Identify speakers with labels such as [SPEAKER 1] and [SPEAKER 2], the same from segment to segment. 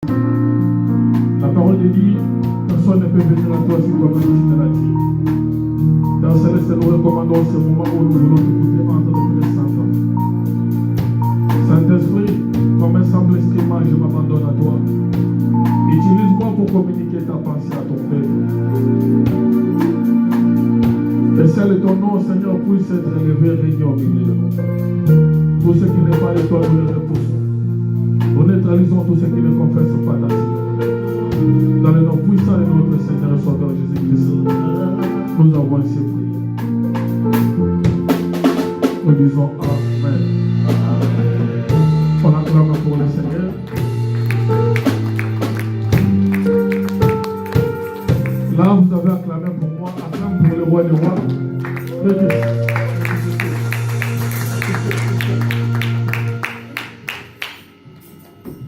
[SPEAKER 1] La parole de dit, personne ne peut venir à toi si toi-même tu ne l'attires. Père Céleste, nous recommandons ce moment où nous voulons t'écouter entre les près Saint-Homme. Saint-Esprit, comme un simple instrument, je m'abandonne à toi. Utilise-moi pour communiquer ta pensée à ton peuple. Et celle ton nom, Seigneur, puisse être élevé, régné au milieu de nous. Tout ce qui n'est pas de toi, nous le repoussons. Nous neutralisons tout ce qui ne confesse pas ta Seigneur. Dans le nom puissant de notre Seigneur et Sauveur Jésus-Christ, nous avons ainsi prié. Nous disons Amen. On acclame pour le Seigneur. Là, vous avez acclamé pour moi, acclame pour le roi des rois.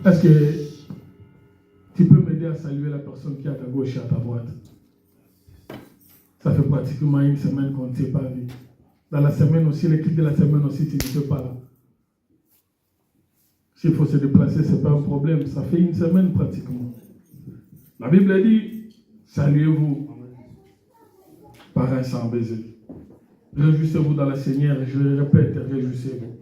[SPEAKER 1] Est-ce que tu peux m'aider à saluer la personne qui est à ta gauche et à ta droite? Ça fait pratiquement une semaine qu'on ne s'est pas vu. Dans la semaine aussi, l'équipe de la semaine aussi, tu n'étais pas là. S'il faut se déplacer, ce n'est pas un problème. Ça fait une semaine pratiquement. La Bible dit, saluez-vous par un sans baiser. Réjouissez-vous dans le Seigneur. Je le répète, réjouissez-vous.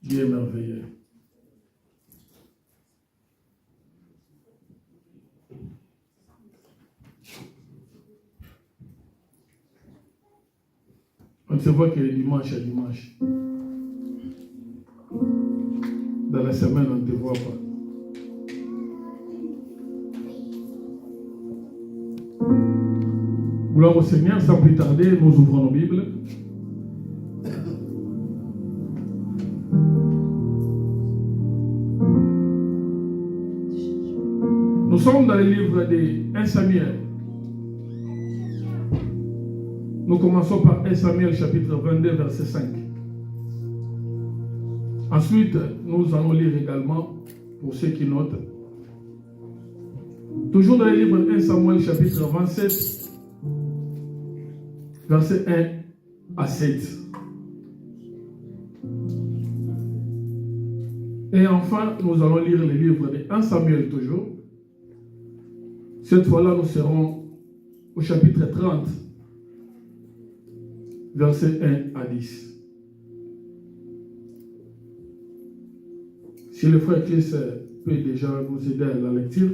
[SPEAKER 1] Dieu est merveilleux. On se voit que le dimanche est dimanche. Dans la semaine, on ne te voit pas. Gloire au Seigneur, sans plus tarder, nous ouvrons nos Bibles. Nous sommes dans le livre de 1 Samuel. Nous commençons par 1 Samuel chapitre 22 verset 5. Ensuite, nous allons lire également, pour ceux qui notent, toujours dans le livre de 1 Samuel chapitre 27, verset 1 à 7. Et enfin, nous allons lire le livre de 1 Samuel toujours. Cette fois-là, nous serons au chapitre 30, verset 1 à 10. Si le frère Christ peut déjà nous aider à la lecture,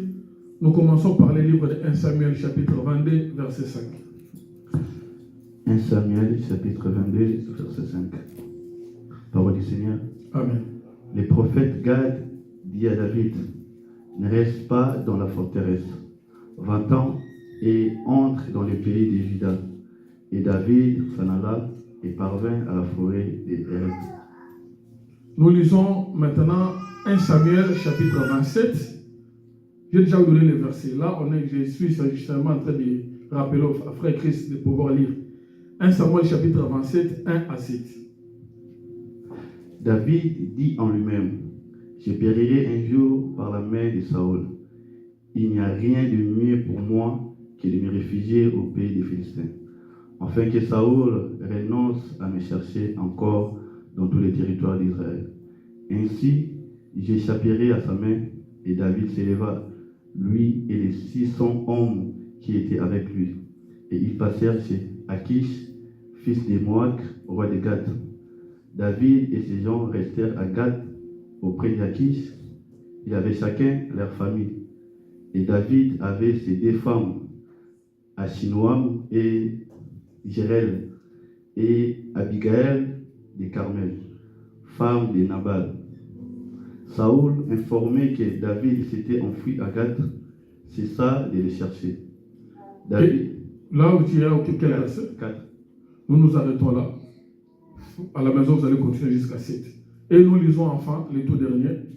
[SPEAKER 1] nous commençons par le livre de 1 Samuel, chapitre 22, verset 5.
[SPEAKER 2] 1 Samuel, chapitre 22, verset 5. Parole du Seigneur.
[SPEAKER 1] Amen.
[SPEAKER 2] Le prophète Gad dit à David, ne reste pas dans la forteresse. Va-t'en et entre dans le pays de Juda. Et David s'en alla et parvint à la forêt des Héreth.
[SPEAKER 1] Nous lisons maintenant 1 Samuel chapitre 27. J'ai déjà vous donné le verset. Là, je suis justement en train de rappeler à frère Christ de pouvoir lire 1 Samuel chapitre 27, 1 à 7.
[SPEAKER 2] David dit en lui-même, je périrai un jour par la main de Saül. Il n'y a rien de mieux pour moi que de me réfugier au pays des Philistins, afin que Saül renonce à me chercher encore dans tous les territoires d'Israël. Ainsi, j'échapperai à sa main, et David s'éleva, lui et les 600 hommes qui étaient avec lui. Et ils passèrent chez Akish, fils de Moak, roi de Gath. David et ses gens restèrent à Gath, auprès d'Akish. Ils avaient chacun leur famille. Et David avait ses 2 femmes, Achinoam et Jérel, et Abigaël de Carmel, femme de Nabal. Saül, informé que David s'était enfui à Gath, cessa de le chercher. David,
[SPEAKER 1] là où tu es, au quel verset?
[SPEAKER 2] 4.
[SPEAKER 1] Nous nous arrêtons là. À la maison, vous allez continuer jusqu'à 7. Et nous lisons enfin les tout derniers.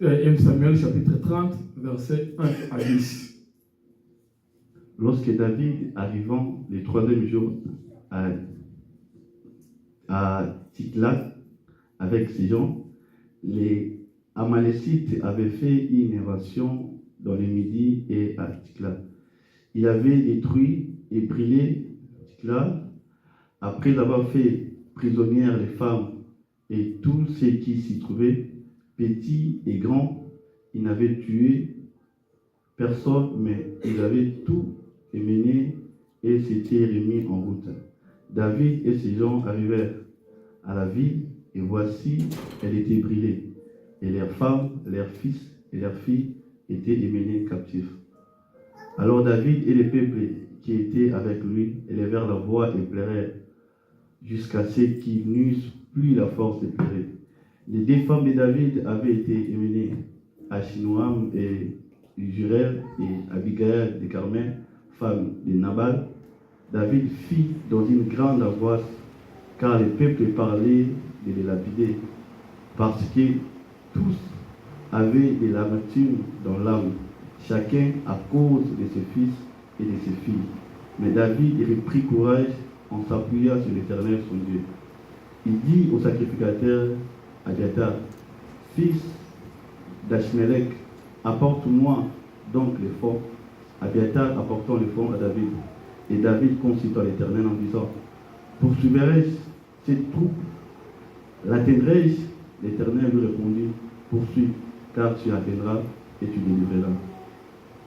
[SPEAKER 1] 1 Samuel chapitre 30, verset 1 à 10.
[SPEAKER 2] Lorsque David, arrivant le 3e jour à Tsiklag avec ses gens, les Amalécites avaient fait une invasion dans le Midi et à Tsiklag. Ils avaient détruit et brûlé Tsiklag Après avoir fait prisonnières les femmes et tous ceux qui s'y trouvaient, petits et grands, il n'avait tué personne, mais il avait tout mené et s'était remis en route. David et ses gens arrivèrent à la ville, et voici, elle était brûlée, et leurs femmes, leurs fils et leurs filles étaient menés captifs. Alors David et les peuples qui étaient avec lui élevèrent leur voix et pleurèrent, jusqu'à ce qu'ils n'eussent plus la force de pleurer. Les deux femmes de David avaient été menées, Achinoam et Jurel et Abigail de Carmel, femme de Nabal. David fit dans une grande angoisse, car le peuple parlait de les lapider, parce que tous avaient de l'amertume dans l'âme, chacun à cause de ses fils et de ses filles. Mais David reprit courage en s'appuyant sur l'Éternel son Dieu. Il dit au sacrificateur Abiathar, fils d'Achmelech, apporte-moi donc les fonds. Abiathar apportant les fonds à David. Et David consulta l'Éternel en disant, poursuivrai-je cette troupe? L'atteindrai-je? L'Éternel lui répondit, poursuis, car tu atteindras et tu délivreras.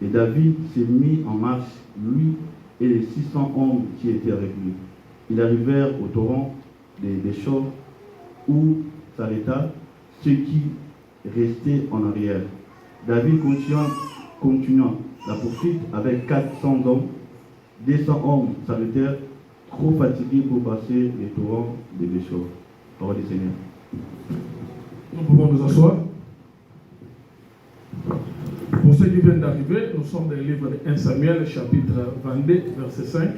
[SPEAKER 2] Et David s'est mis en marche, lui et les 600 hommes qui étaient avec lui. Ils arrivèrent au torrent des Chauves, où s'arrêta ceux qui restaient en arrière. David continua la poursuite avec 400 hommes. 200 hommes s'arrêtèrent, trop fatigués pour passer les torrents des Chauves. Parole du Seigneur.
[SPEAKER 1] Nous pouvons nous asseoir. Pour ceux qui viennent d'arriver, nous sommes dans le livre de 1 Samuel, chapitre 22, verset 5.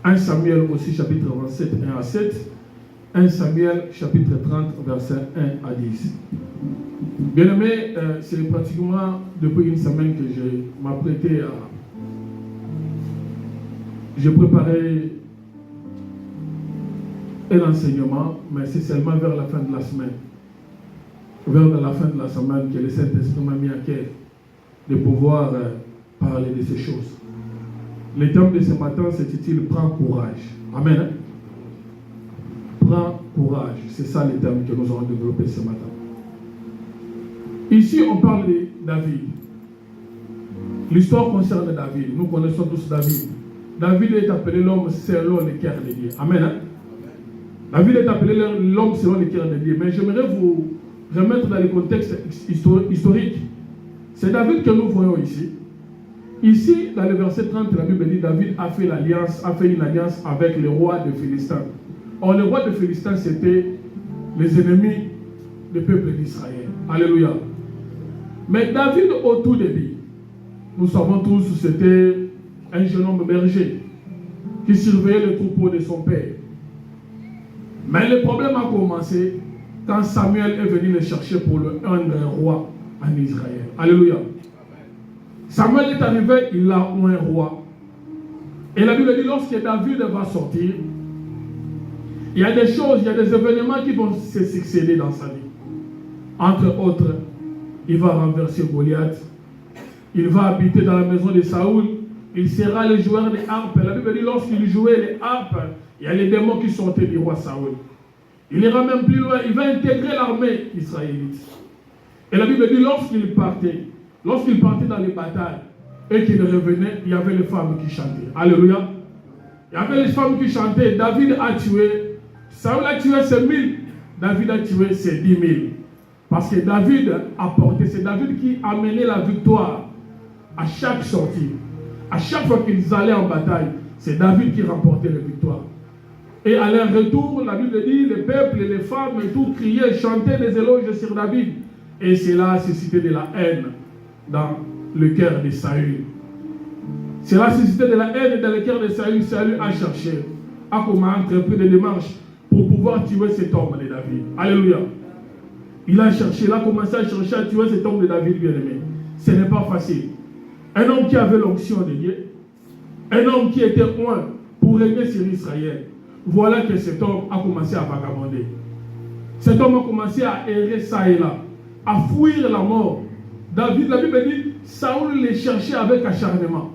[SPEAKER 1] 1 Samuel aussi, chapitre 27, 1 à 7. 1 Samuel, chapitre 30, verset 1 à 10. Bien aimé, c'est pratiquement depuis une semaine que je m'apprêtais à... Je préparais un enseignement, mais c'est seulement vers la fin de la semaine. Vers la fin de la semaine que le Saint-Esprit m'a mis à cœur de pouvoir parler de ces choses. Le thème de ce matin, c'est-il prends courage. Amen. Prends courage. C'est ça le thème que nous allons développer ce matin. Ici, on parle de David. L'histoire concerne David. Nous connaissons tous David. David est appelé l'homme selon le cœur de Dieu. Amen. David est appelé l'homme selon le cœur de Dieu. Mais j'aimerais vous remettre dans le contexte historique. C'est David que nous voyons ici. Ici, dans le verset 30, la Bible dit David a fait une alliance avec le roi de Philistins. Or, le roi de Philistins, c'était les ennemis du peuple d'Israël. Alléluia. Mais David, au tout début, nous savons tous, c'était un jeune homme berger qui surveillait le troupeau de son père. Mais le problème a commencé quand Samuel est venu le chercher pour le rendre roi en Israël. Alléluia. Samuel est arrivé, il a un roi. Et la Bible dit, lorsque David va sortir, il y a des choses, il y a des événements qui vont se succéder dans sa vie. Entre autres, il va renverser Goliath. Il va habiter dans la maison de Saoul. Il sera le joueur des harpes. La Bible dit, lorsqu'il jouait les harpes, il y a les démons qui sortaient du roi Saoul. Il ira même plus loin, il va intégrer l'armée israélite. Et la Bible dit, lorsqu'il partait dans les batailles et qu'il revenait, il y avait les femmes qui chantaient. Alléluia. Il y avait les femmes qui chantaient. David a tué, Saoul a tué ses 1000, David a tué ses 10 000. Parce que David a porté, c'est David qui a mené la victoire à chaque sortie. À chaque fois qu'ils allaient en bataille, c'est David qui remportait la victoire. Et à leur retour, la Bible dit, les peuples, les femmes et tout criaient, chantaient des éloges sur David. Et cela a suscité de la haine dans le cœur de Saül. Cela a suscité de la haine dans le cœur de Saül. Saül a cherché, a entrepris des démarches pour pouvoir tuer cet homme de David. Alléluia. Il a cherché, il a commencé à chercher à tuer cet homme de David bien-aimé. Ce n'est pas facile. Un homme qui avait l'onction de Dieu, un homme qui était loin pour régner sur Israël. Voilà que cet homme a commencé à vagabonder. Cet homme a commencé à errer ça et là, à fuir la mort. David, la Bible dit, Saoul les cherchait avec acharnement.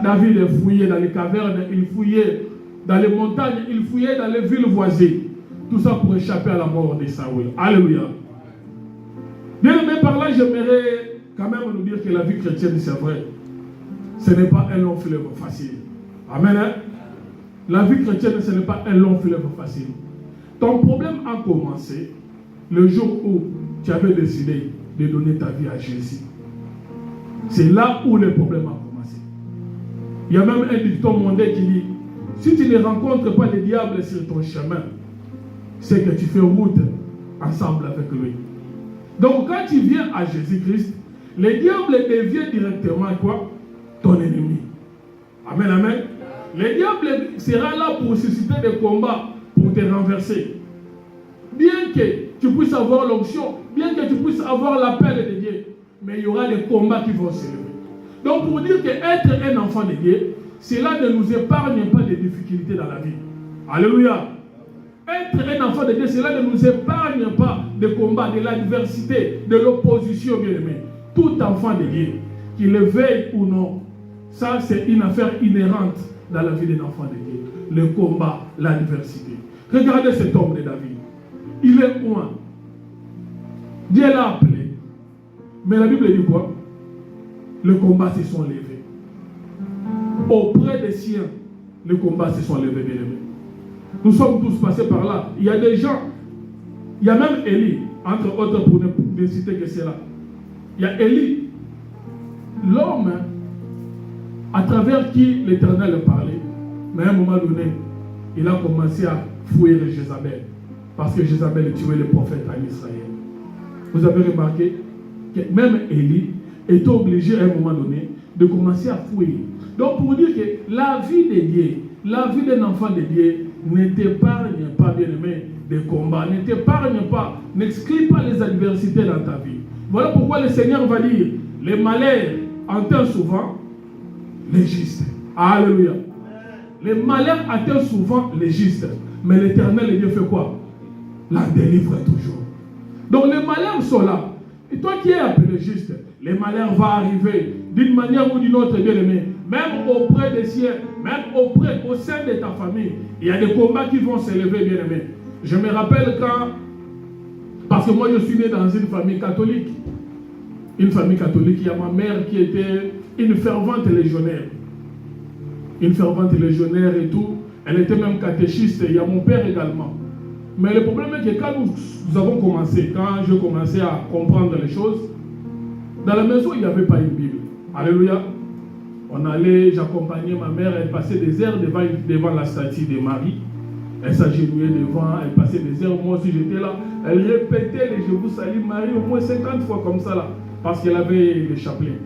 [SPEAKER 1] David fouillait dans les cavernes, il fouillait dans les montagnes, il fouillait dans les villes voisines. Tout ça pour échapper à la mort de Saoul. Alléluia. Bien aimé, par là, j'aimerais quand même nous dire que la vie chrétienne, c'est vrai, ce n'est pas un long fleuve facile. Amen. Hein? La vie chrétienne, ce n'est pas un long fleuve facile. Ton problème a commencé le jour où tu avais décidé de donner ta vie à Jésus. C'est là où le problème a commencé. Il y a même un dicton mondain qui dit, si tu ne rencontres pas le diable sur ton chemin, c'est que tu fais route ensemble avec lui. Donc quand tu viens à Jésus-Christ, le diable devient directement quoi? Ton ennemi. Amen, amen. Le diable sera là pour susciter des combats, pour te renverser. Bien que tu puisses avoir l'onction, bien que tu puisses avoir l'appel de Dieu, mais il y aura des combats qui vont s'élever. Donc pour dire qu'être un enfant de Dieu, cela ne nous épargne pas des difficultés dans la vie. Alléluia. Être un enfant de Dieu, cela ne nous épargne pas des combats, de l'adversité, de l'opposition, bien aimé. Tout enfant de Dieu, qu'il le veuille ou non, ça c'est une affaire inhérente dans la vie d'un enfant de Dieu. Le combat, l'adversité. Regardez cet homme de David. Il est loin. Dieu l'a appelé. Mais la Bible dit quoi? Le combat se sont levés. Auprès des siens, le combat se sont levés, bien aimés. Nous sommes tous passés par là. Il y a des gens, il y a même Élie, entre autres pour ne citer que cela. Il y a Élie, l'homme à travers qui l'Éternel parlait, mais à un moment donné, il a commencé à fuir Jézabel, parce que Jézabel tuait les prophètes en Israël. Vous avez remarqué que même Élie est obligé à un moment donné de commencer à fuir. Donc pour dire que la vie de Dieu, la vie d'un enfant de Dieu ne t'épargne pas, bien aimé, des combats, ne t'épargne pas, n'exclut pas les adversités dans ta vie. Voilà pourquoi le Seigneur va dire, les malheurs entendent souvent les justes. Alléluia. Les malheurs atteignent souvent les justes. Mais l'Éternel, le Dieu, fait quoi? La délivre toujours. Donc les malheurs sont là. Et toi qui es appelé juste, les malheurs vont arriver d'une manière ou d'une autre, bien aimé. Même auprès des siens, même au sein de ta famille, il y a des combats qui vont s'élever, bien aimé. Je me rappelle quand, parce que moi je suis né dans une famille catholique. Une famille catholique, il y a ma mère qui était une fervente légionnaire. Une fervente légionnaire et tout. Elle était même catéchiste, il y a mon père également. Mais le problème est que quand nous avons commencé, quand je commençais à comprendre les choses, dans la maison, il n'y avait pas une Bible. Alléluia. On allait, j'accompagnais ma mère, elle passait des heures devant la statue de Marie. Elle s'agenouillait devant, elle passait des heures. Moi aussi, j'étais là. Elle répétait les Je vous salue Marie au moins 50 fois comme ça là, parce qu'elle avait le chapelet.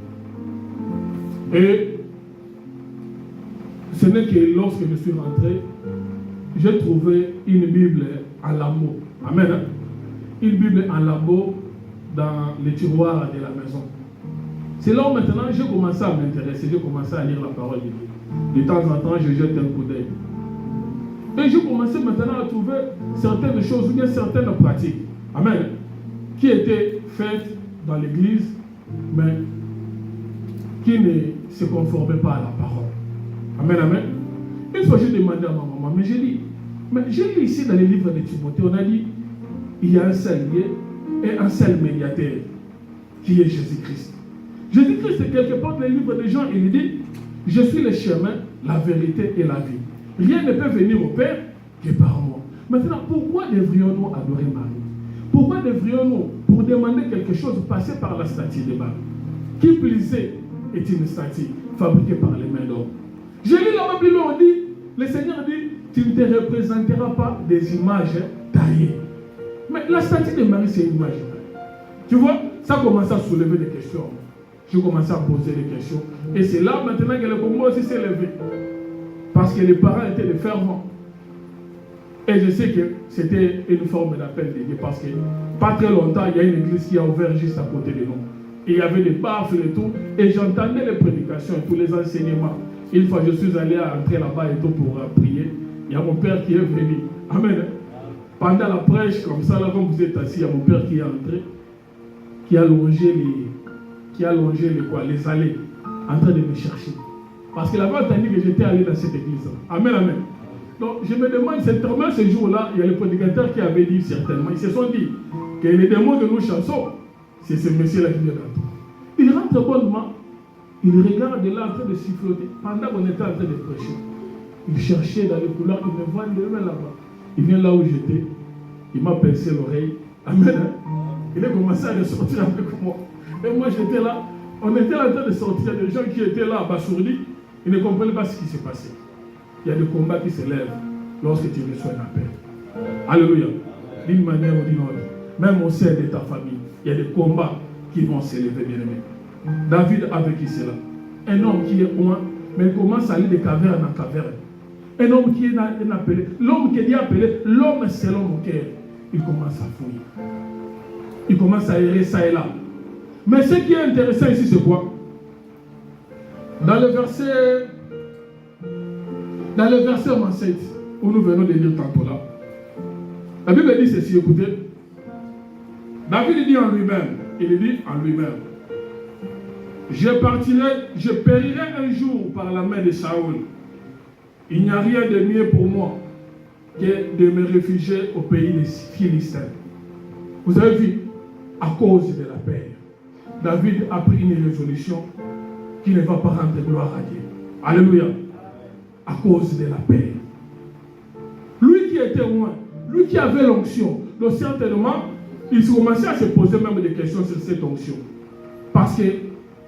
[SPEAKER 1] Et ce n'est que lorsque je suis rentré, j'ai trouvé une Bible en lambeaux. Amen. Hein? Une Bible en lambeaux dans les tiroirs de la maison. C'est là où maintenant j'ai commencé à m'intéresser, j'ai commencé à lire la parole de Dieu. De temps en temps, je jette un coup d'œil. Et j'ai commencé maintenant à trouver certaines choses, ou bien certaines pratiques, amen, qui étaient faites dans l'église, mais qui ne se conformaient pas à la parole. Amen, amen. Une fois, j'ai demandé à ma maman, mais j'ai dit, mais j'ai lu ici dans les livres de Timothée, on a dit, il y a un seul lieu et un seul médiateur, qui est Jésus-Christ. Jésus-Christ, quelque part dans les livres de Jean, il dit, je suis le chemin, la vérité et la vie. Rien ne peut venir au Père que par moi. Maintenant, pourquoi devrions-nous adorer Marie? Pourquoi devrions-nous, pour demander quelque chose, passer par la statue de Marie? Qui plus est une statue fabriquée par les mains d'homme? J'ai lu la Bible, on dit, le Seigneur dit, tu ne te représenteras pas des images taillées. Mais la statue de Marie, c'est une image taillée. Tu vois, ça commence à soulever des questions. Je commence à poser des questions. Et c'est là maintenant que le combat aussi s'est levé. Parce que les parents étaient des fervents. Et je sais que c'était une forme d'appel de Dieu. Parce que pas très longtemps, il y a une église qui a ouvert juste à côté de nous. Et il y avait des baffles et tout. Et j'entendais les prédications et tous les enseignements. Une fois, je suis allé entrer là-bas et tout pour prier. Il y a mon père qui est venu. Amen. Pendant la prêche, comme ça, là, comme vous êtes assis, il y a mon père qui est entré, qui a longé les allées, en train de me chercher. Parce qu'il avait entendu que j'étais allé dans cette église. Amen, amen. Donc je me demande, certainement ce jour-là, il y a le prédicateur qui avait dit certainement, ils se sont dit que les démons de nos chansons, c'est ce monsieur-là qui vient d'entrer. Il rentre bonnement, il regarde là en train de siffloter, pendant qu'on était en train de prêcher. Il cherchait dans les couloirs, il me voit là-bas. Il vient là où j'étais, il m'a pincé l'oreille. Amen. Il a commencé à ressortir avec moi. Et moi j'étais là, on était en train de sortir, des gens qui étaient là abasourdis, ils ne comprenaient pas ce qui s'est passé. Il y a des combats qui se lèvent lorsque tu reçois un appel. Alléluia. D'une manière ou d'une autre, même au sein de ta famille, il y a des combats qui vont s'élever, bien-aimés. David a vécu cela. Un homme qui est loin, mais il commence à aller de caverne en caverne. Un homme qui est appelé, l'homme qui est appelé, l'homme selon mon cœur, il commence à fouiller. Il commence à errer ça et là. Mais ce qui est intéressant ici, c'est quoi? Dans le verset 27, où nous venons de lire tantôt là, la Bible dit ceci, écoutez. David dit en lui-même, il dit en lui-même, je périrai un jour par la main de Saoul. Il n'y a rien de mieux pour moi que de me réfugier au pays des Philistins. Vous avez vu, à cause de la paix, David a pris une résolution qui ne va pas rendre gloire à Dieu. Alléluia. À cause de la paix. Lui qui était loin, lui qui avait l'onction, donc certainement, il commençait à se poser même des questions sur cette onction. Parce que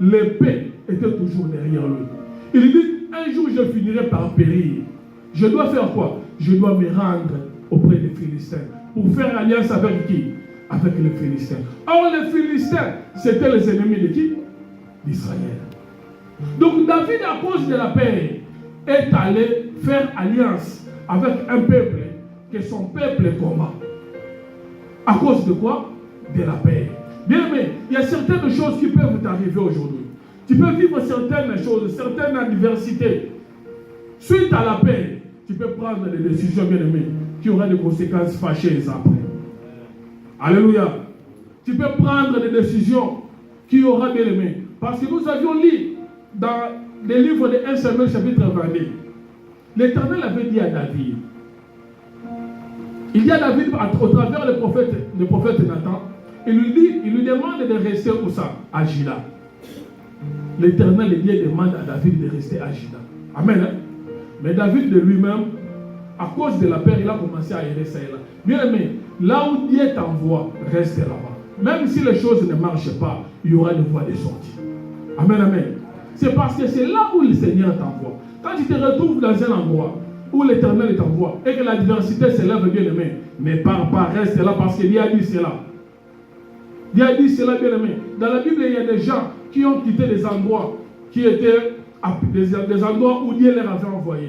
[SPEAKER 1] l'épée était toujours derrière lui. Il dit, un jour je finirai par périr. Je dois faire quoi? Je dois me rendre auprès des Philistins. Pour faire alliance avec qui? Avec les Philistins. Or les Philistins, c'était les ennemis de qui? D'Israël. Donc David, à cause de la paix, est allé faire alliance avec un peuple que son peuple combat. À cause de quoi? De la paix. Bien aimé, il y a certaines choses qui peuvent t'arriver aujourd'hui. Tu peux vivre certaines choses, certaines adversités. Suite à la paix, tu peux prendre des décisions, bien aimées, qui auront des conséquences fâcheuses après. Alléluia. Tu peux prendre des décisions qui auront, bien aimé. Parce que nous avions lu dans les livres de 1 Samuel chapitre 22. L'Éternel avait dit à David, il dit à David au travers le prophète Nathan, il lui demande de rester où ça? À Gila. L'Éternel demande à David de rester à Gila. Amen. Hein? Mais David de lui-même, à cause de la paix, il a commencé à errer ça et là. Bien aimé, là où Dieu t'envoie, reste là-bas. Même si les choses ne marchent pas, il y aura une voie de sortie. Amen, amen. C'est parce que c'est là où le Seigneur t'envoie. Quand tu te retrouves dans un endroit où l'Éternel t'envoie et que l'adversité s'élève, bien aimé, ne pars pas, reste là parce que Dieu a dit cela. Dieu a dit cela, bien aimé. Dans la Bible, il y a des gens qui ont quitté des endroits qui étaient des endroits où Dieu leur avait envoyé.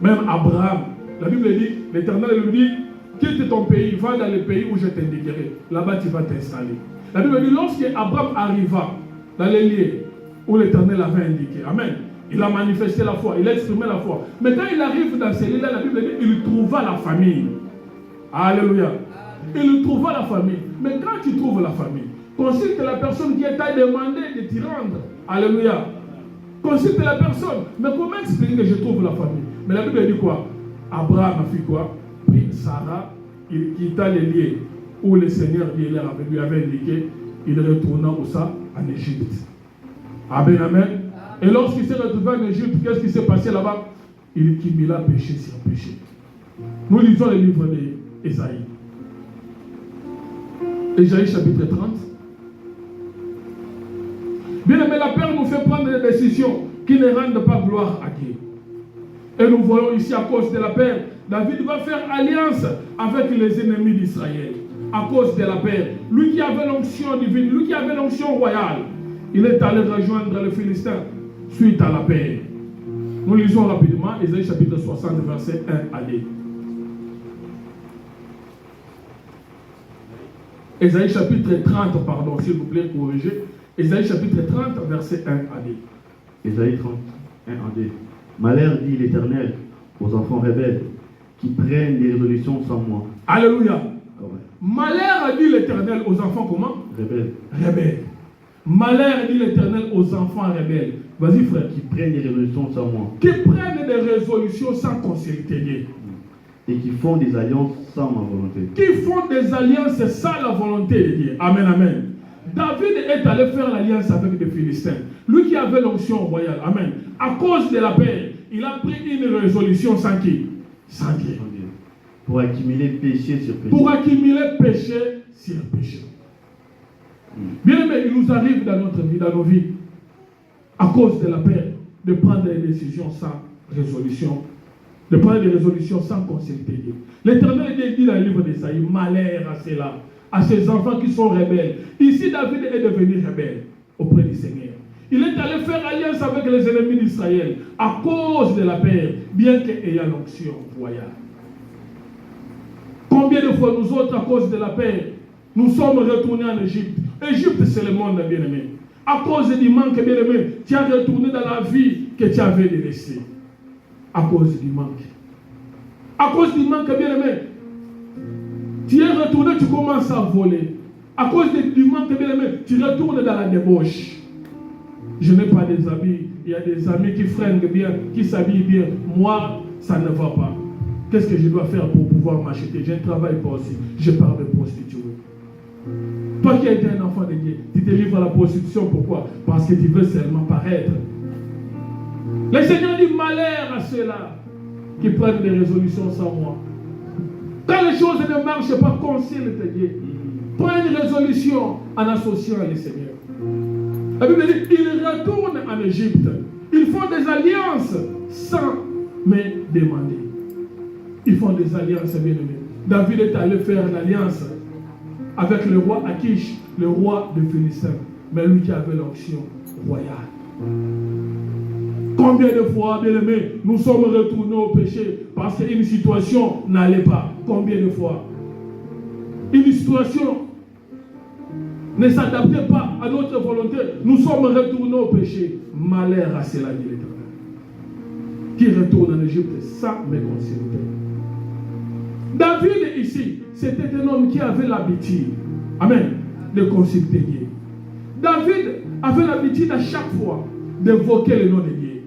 [SPEAKER 1] Même Abraham, la Bible dit, l'Éternel lui dit, quitte ton pays, va dans le pays où je t'indiquerai. Là-bas, tu vas t'installer. La Bible dit, lorsque Abraham arriva dans les lieux où l'Éternel avait indiqué, amen, il a manifesté la foi, il a exprimé la foi. Mais quand il arrive dans ces lieux-là, la Bible dit, il trouva la famille. Alléluia. Il trouva la famille. Mais quand tu trouves la famille, consulte la personne qui t'a demandé de t'y rendre. Alléluia. Consulte la personne. Mais comment expliquer que je trouve la famille? Mais la Bible dit quoi? Abraham a fait quoi? Pris Sarah, il quitta les lieux où le Seigneur lui avait indiqué, il retourna où ça? En Égypte. Amen, amen. Et lorsqu'il s'est retrouvé en Égypte, qu'est-ce qui s'est passé là-bas? Il cumula péché sur péché. Nous lisons le livre d'Ésaïe. Ésaïe chapitre 30. Bien aimé, la peur nous fait prendre des décisions qui ne rendent pas gloire à Dieu. Et nous voyons ici, à cause de la peur, David va faire alliance avec les ennemis d'Israël. À cause de la peur. Lui qui avait l'onction divine, lui qui avait l'onction royale, il est allé rejoindre les Philistins suite à la paix. Nous lisons rapidement Ésaïe chapitre 60, verset 1 à 2. Ésaïe chapitre 30, pardon, s'il vous plaît, corrigez. Ésaïe chapitre 30, verset 1 à 2.
[SPEAKER 2] Ésaïe 30, 1 à 2. Malheur, dit l'Éternel, aux enfants rebelles, qui prennent des résolutions sans moi.
[SPEAKER 1] Alléluia.
[SPEAKER 2] Ah ouais.
[SPEAKER 1] Malheur, a dit l'Éternel aux enfants comment?
[SPEAKER 2] Rebelles.
[SPEAKER 1] Rebelles. Malheur, dit l'Éternel aux enfants rebelles, Vas-y, frère.
[SPEAKER 2] qui prennent des résolutions sans moi.
[SPEAKER 1] Qui prennent des résolutions sans consulter Dieu.
[SPEAKER 2] Et qui font des alliances sans ma volonté.
[SPEAKER 1] Qui font des alliances sans la volonté de Dieu. Amen, amen. David est allé faire l'alliance avec les Philistins. Lui qui avait l'onction royale. Amen. À cause de la paix, il a pris une résolution sans qui? Sans Dieu.
[SPEAKER 2] Pour accumuler péché sur péché.
[SPEAKER 1] Pour accumuler péché sur péché. Bien aimé, il nous arrive dans notre vie, dans nos vies, à cause de la paix, de prendre des décisions sans résolution, de prendre des résolutions sans consulter Dieu. L'Éternel dit dans le livre d'Ésaïe, malheur à ceux-là, à ces enfants qui sont rebelles. Ici, David est devenu rebelle auprès du Seigneur. Il est allé faire alliance avec les ennemis d'Israël à cause de la paix, bien qu'ayant l'onction royale. Combien de fois nous autres, à cause de la paix, nous sommes retournés en Égypte? Égypte, c'est le monde, bien-aimé. À cause du manque, bien-aimé, tu as retourné dans la vie que tu avais laissée. À cause du manque. À cause du manque, bien-aimé, tu es retourné, tu commences à voler. À cause du manque, bien-aimé, tu retournes dans la débauche. Je n'ai pas des amis. Il y a des amis qui fringuent bien, qui s'habillent bien. Moi, ça ne va pas. Qu'est-ce que je dois faire pour pouvoir m'acheter? Je ne travaille pas aussi. Je pars de prostituer. Toi qui as été un enfant de Dieu, tu te livres à la prostitution. Pourquoi? Parce que tu veux seulement paraître. Le Seigneur dit malheur à ceux-là qui prennent des résolutions sans moi. Quand les choses ne marchent pas, consulte Dieu. Prends une résolution en associant le Seigneur. La Bible dit, ils retournent en Égypte. Ils font des alliances sans me demander. Ils font des alliances, bien aimés. David est allé faire une alliance avec le roi Akish, le roi de Philistins. Mais lui qui avait l'onction royale. Combien de fois, bien aimés, nous sommes retournés au péché parce qu'une situation n'allait pas? Combien de fois? Une situation ne s'adaptait pas à notre volonté. Nous sommes retournés au péché. Malheur à cela, dit l'Éternel. Qui retourne en Égypte sans me consulter. David ici, c'était un homme qui avait l'habitude, amen, de consulter Dieu. David avait l'habitude à chaque fois d'évoquer le nom de Dieu.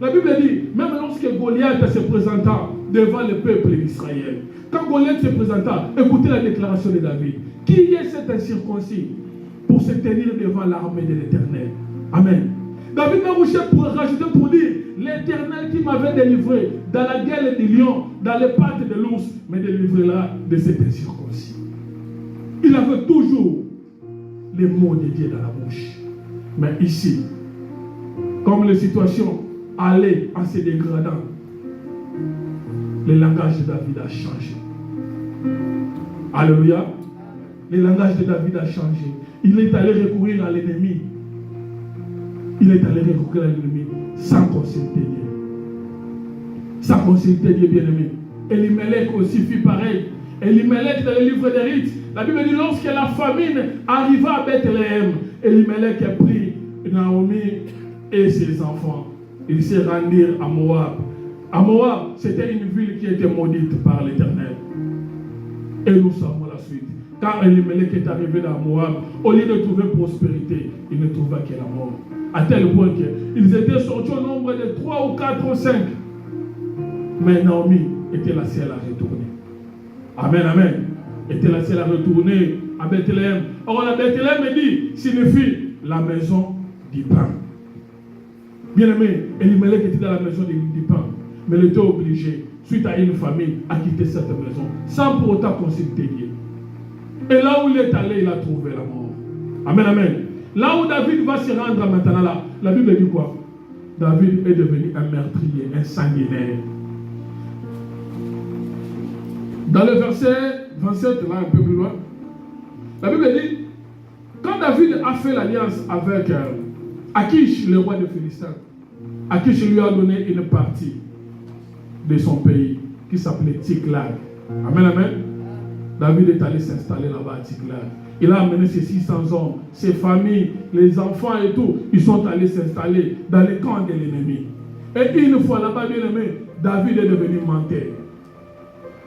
[SPEAKER 1] La Bible dit, même lorsque Goliath se présenta devant le peuple d'Israël, quand Goliath se présenta, écoutez la déclaration de David. Qui est cet incirconcis pour se tenir devant l'armée de l'Éternel? Amen. David Marouchet pourrait rajouter pour dire, l'Éternel qui m'avait délivré dans la gueule des lions, dans les pattes de l'ours, me délivrera de cet incirconcis. Il avait toujours les mots de Dieu dans la bouche. Mais ici, comme les situations allaient en se dégradant, le langage de David a changé. Alléluia. Le langage de David a changé. Il est allé recourir à l'ennemi. Il est allé recourir à l'ennemi sans consulter Dieu. Sans consulter Dieu, bien-aimé. Elimelech aussi fit pareil. Elimelech, dans le livre des Rites, la Bible dit, lorsque la famine arriva à Bethléem, Elimelech a pris Naomi et ses enfants. Ils se rendirent à Moab. À Moab, c'était une ville qui était maudite par l'Éternel. Et nous savons la suite. Quand Elimelech est arrivé dans Moab, au lieu de trouver prospérité, il ne trouva que la mort. À tel point qu'ils étaient sortis au nombre de 3 ou 4 ou 5. Mais Naomi était la seule à retourner. Amen, amen. Était la seule à retourner à Bethléem. Or, la Bethléem dit, signifie la maison du pain. Bien aimé, Elimelech était dans la maison du pain. Mais il était obligé, suite à une famille, à quitter cette maison, sans pour autant consulter Dieu. Et là où il est allé, il a trouvé la mort. Amen, amen. Là où David va se rendre maintenant, là, la Bible dit quoi? David est devenu un meurtrier, un sanguinaire. Dans le verset 27, là un peu plus loin, la Bible dit, quand David a fait l'alliance avec Akish, le roi de Philistins, Akish lui a donné une partie de son pays qui s'appelait Tsiklag. Amen, amen. David est allé s'installer là-bas à Tsiklag. Il a amené ses 600 hommes, ses familles, les enfants et tout. Ils sont allés s'installer dans les camps de l'ennemi. Et une fois là-bas, bien aimé, David est devenu menteur.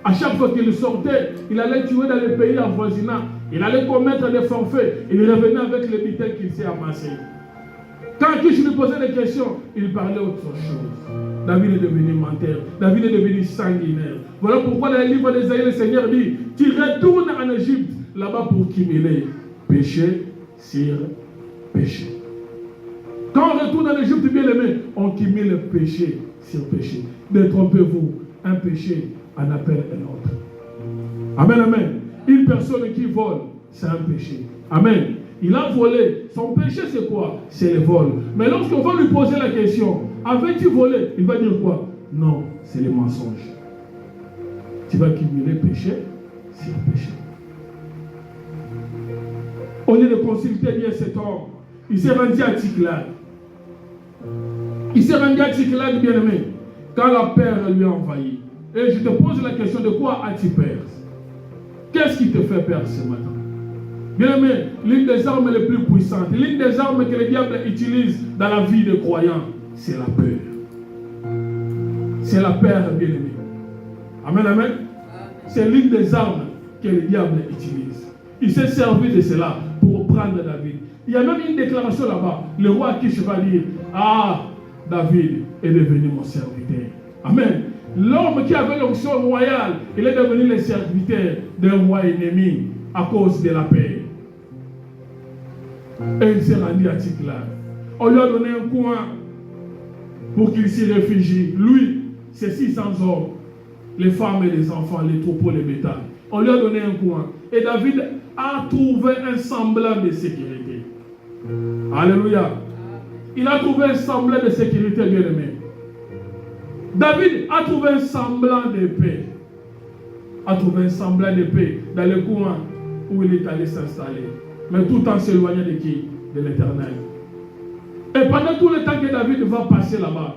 [SPEAKER 1] À chaque fois qu'il sortait, il allait tuer dans les pays avoisinants. Il allait commettre des forfaits. Il revenait avec les bétails qu'il s'est amassés. Quand Kish lui posait des questions, il parlait autre chose. David est devenu menteur. David est devenu sanguinaire. Voilà pourquoi dans le livre d'Ésaïe, le Seigneur dit, tu retournes en Égypte, là-bas pour cumuler péché sur péché. Quand on retourne en Égypte, bien aimé, on cumule péché sur péché. Détrompez-vous, un péché en appelle un autre. Amen, amen. Une personne qui vole, c'est un péché. Amen. Il a volé. Son péché, c'est quoi? C'est le vol. Mais lorsqu'on va lui poser la question, avais-tu volé? Il va dire quoi? Non, c'est le mensonge. Tu vas cumuler péché sur péché. Au lieu de consulter bien cet homme, il s'est rendu à Tsiklag. Il s'est rendu à Tsiklag, bien aimé, quand la peur lui a envahi. Et je te pose la question, de quoi as-tu peur? Qu'est-ce qui te fait peur ce matin? Bien aimé, l'une des armes les plus puissantes, l'une des armes que le diable utilise dans la vie des croyants, c'est la peur. C'est la peur, bien aimé. Amen, amen. C'est l'une des armes que le diable utilise. Il s'est servi de cela pour prendre David. Il y a même une déclaration là-bas. Le roi Akish va dire, ah, David est devenu mon serviteur. Amen. L'homme qui avait l'onction royale, il est devenu le serviteur d'un roi ennemi à cause de la paix. Et il s'est rendu à Tsiklag. On lui a donné un coin pour qu'il s'y réfugie. Lui, c'est 600 hommes, les femmes et les enfants, les troupeaux, les bétails. On lui a donné un coin. Et David a trouvé un semblant de sécurité. Alléluia. Il a trouvé un semblant de sécurité, bien aimé. David a trouvé un semblant de paix. A trouvé un semblant de paix dans le coin où il est allé s'installer. Mais tout en s'éloignant de qui? De l'Éternel. Et pendant tout le temps que David va passer là-bas,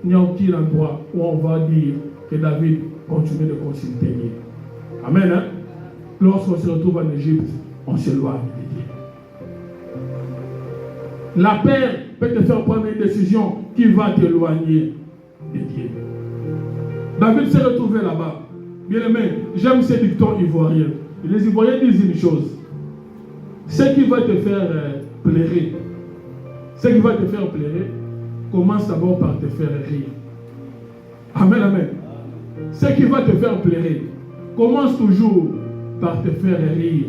[SPEAKER 1] il n'y a aucun endroit où on va dire que David continue de consulter Dieu. Amen. Hein? Lorsqu'on se retrouve en Égypte, on s'éloigne de Dieu. La peur peut te faire prendre une décision qui va t'éloigner de Dieu. David s'est retrouvé là-bas. Bien aimé, j'aime ces dictons ivoiriens. Les Ivoiriens disent une chose. Ce qui va te faire pleurer, ce qui va te faire pleurer, commence d'abord par te faire rire. Amen, amen. Ce qui va te faire pleurer, commence toujours par te faire rire.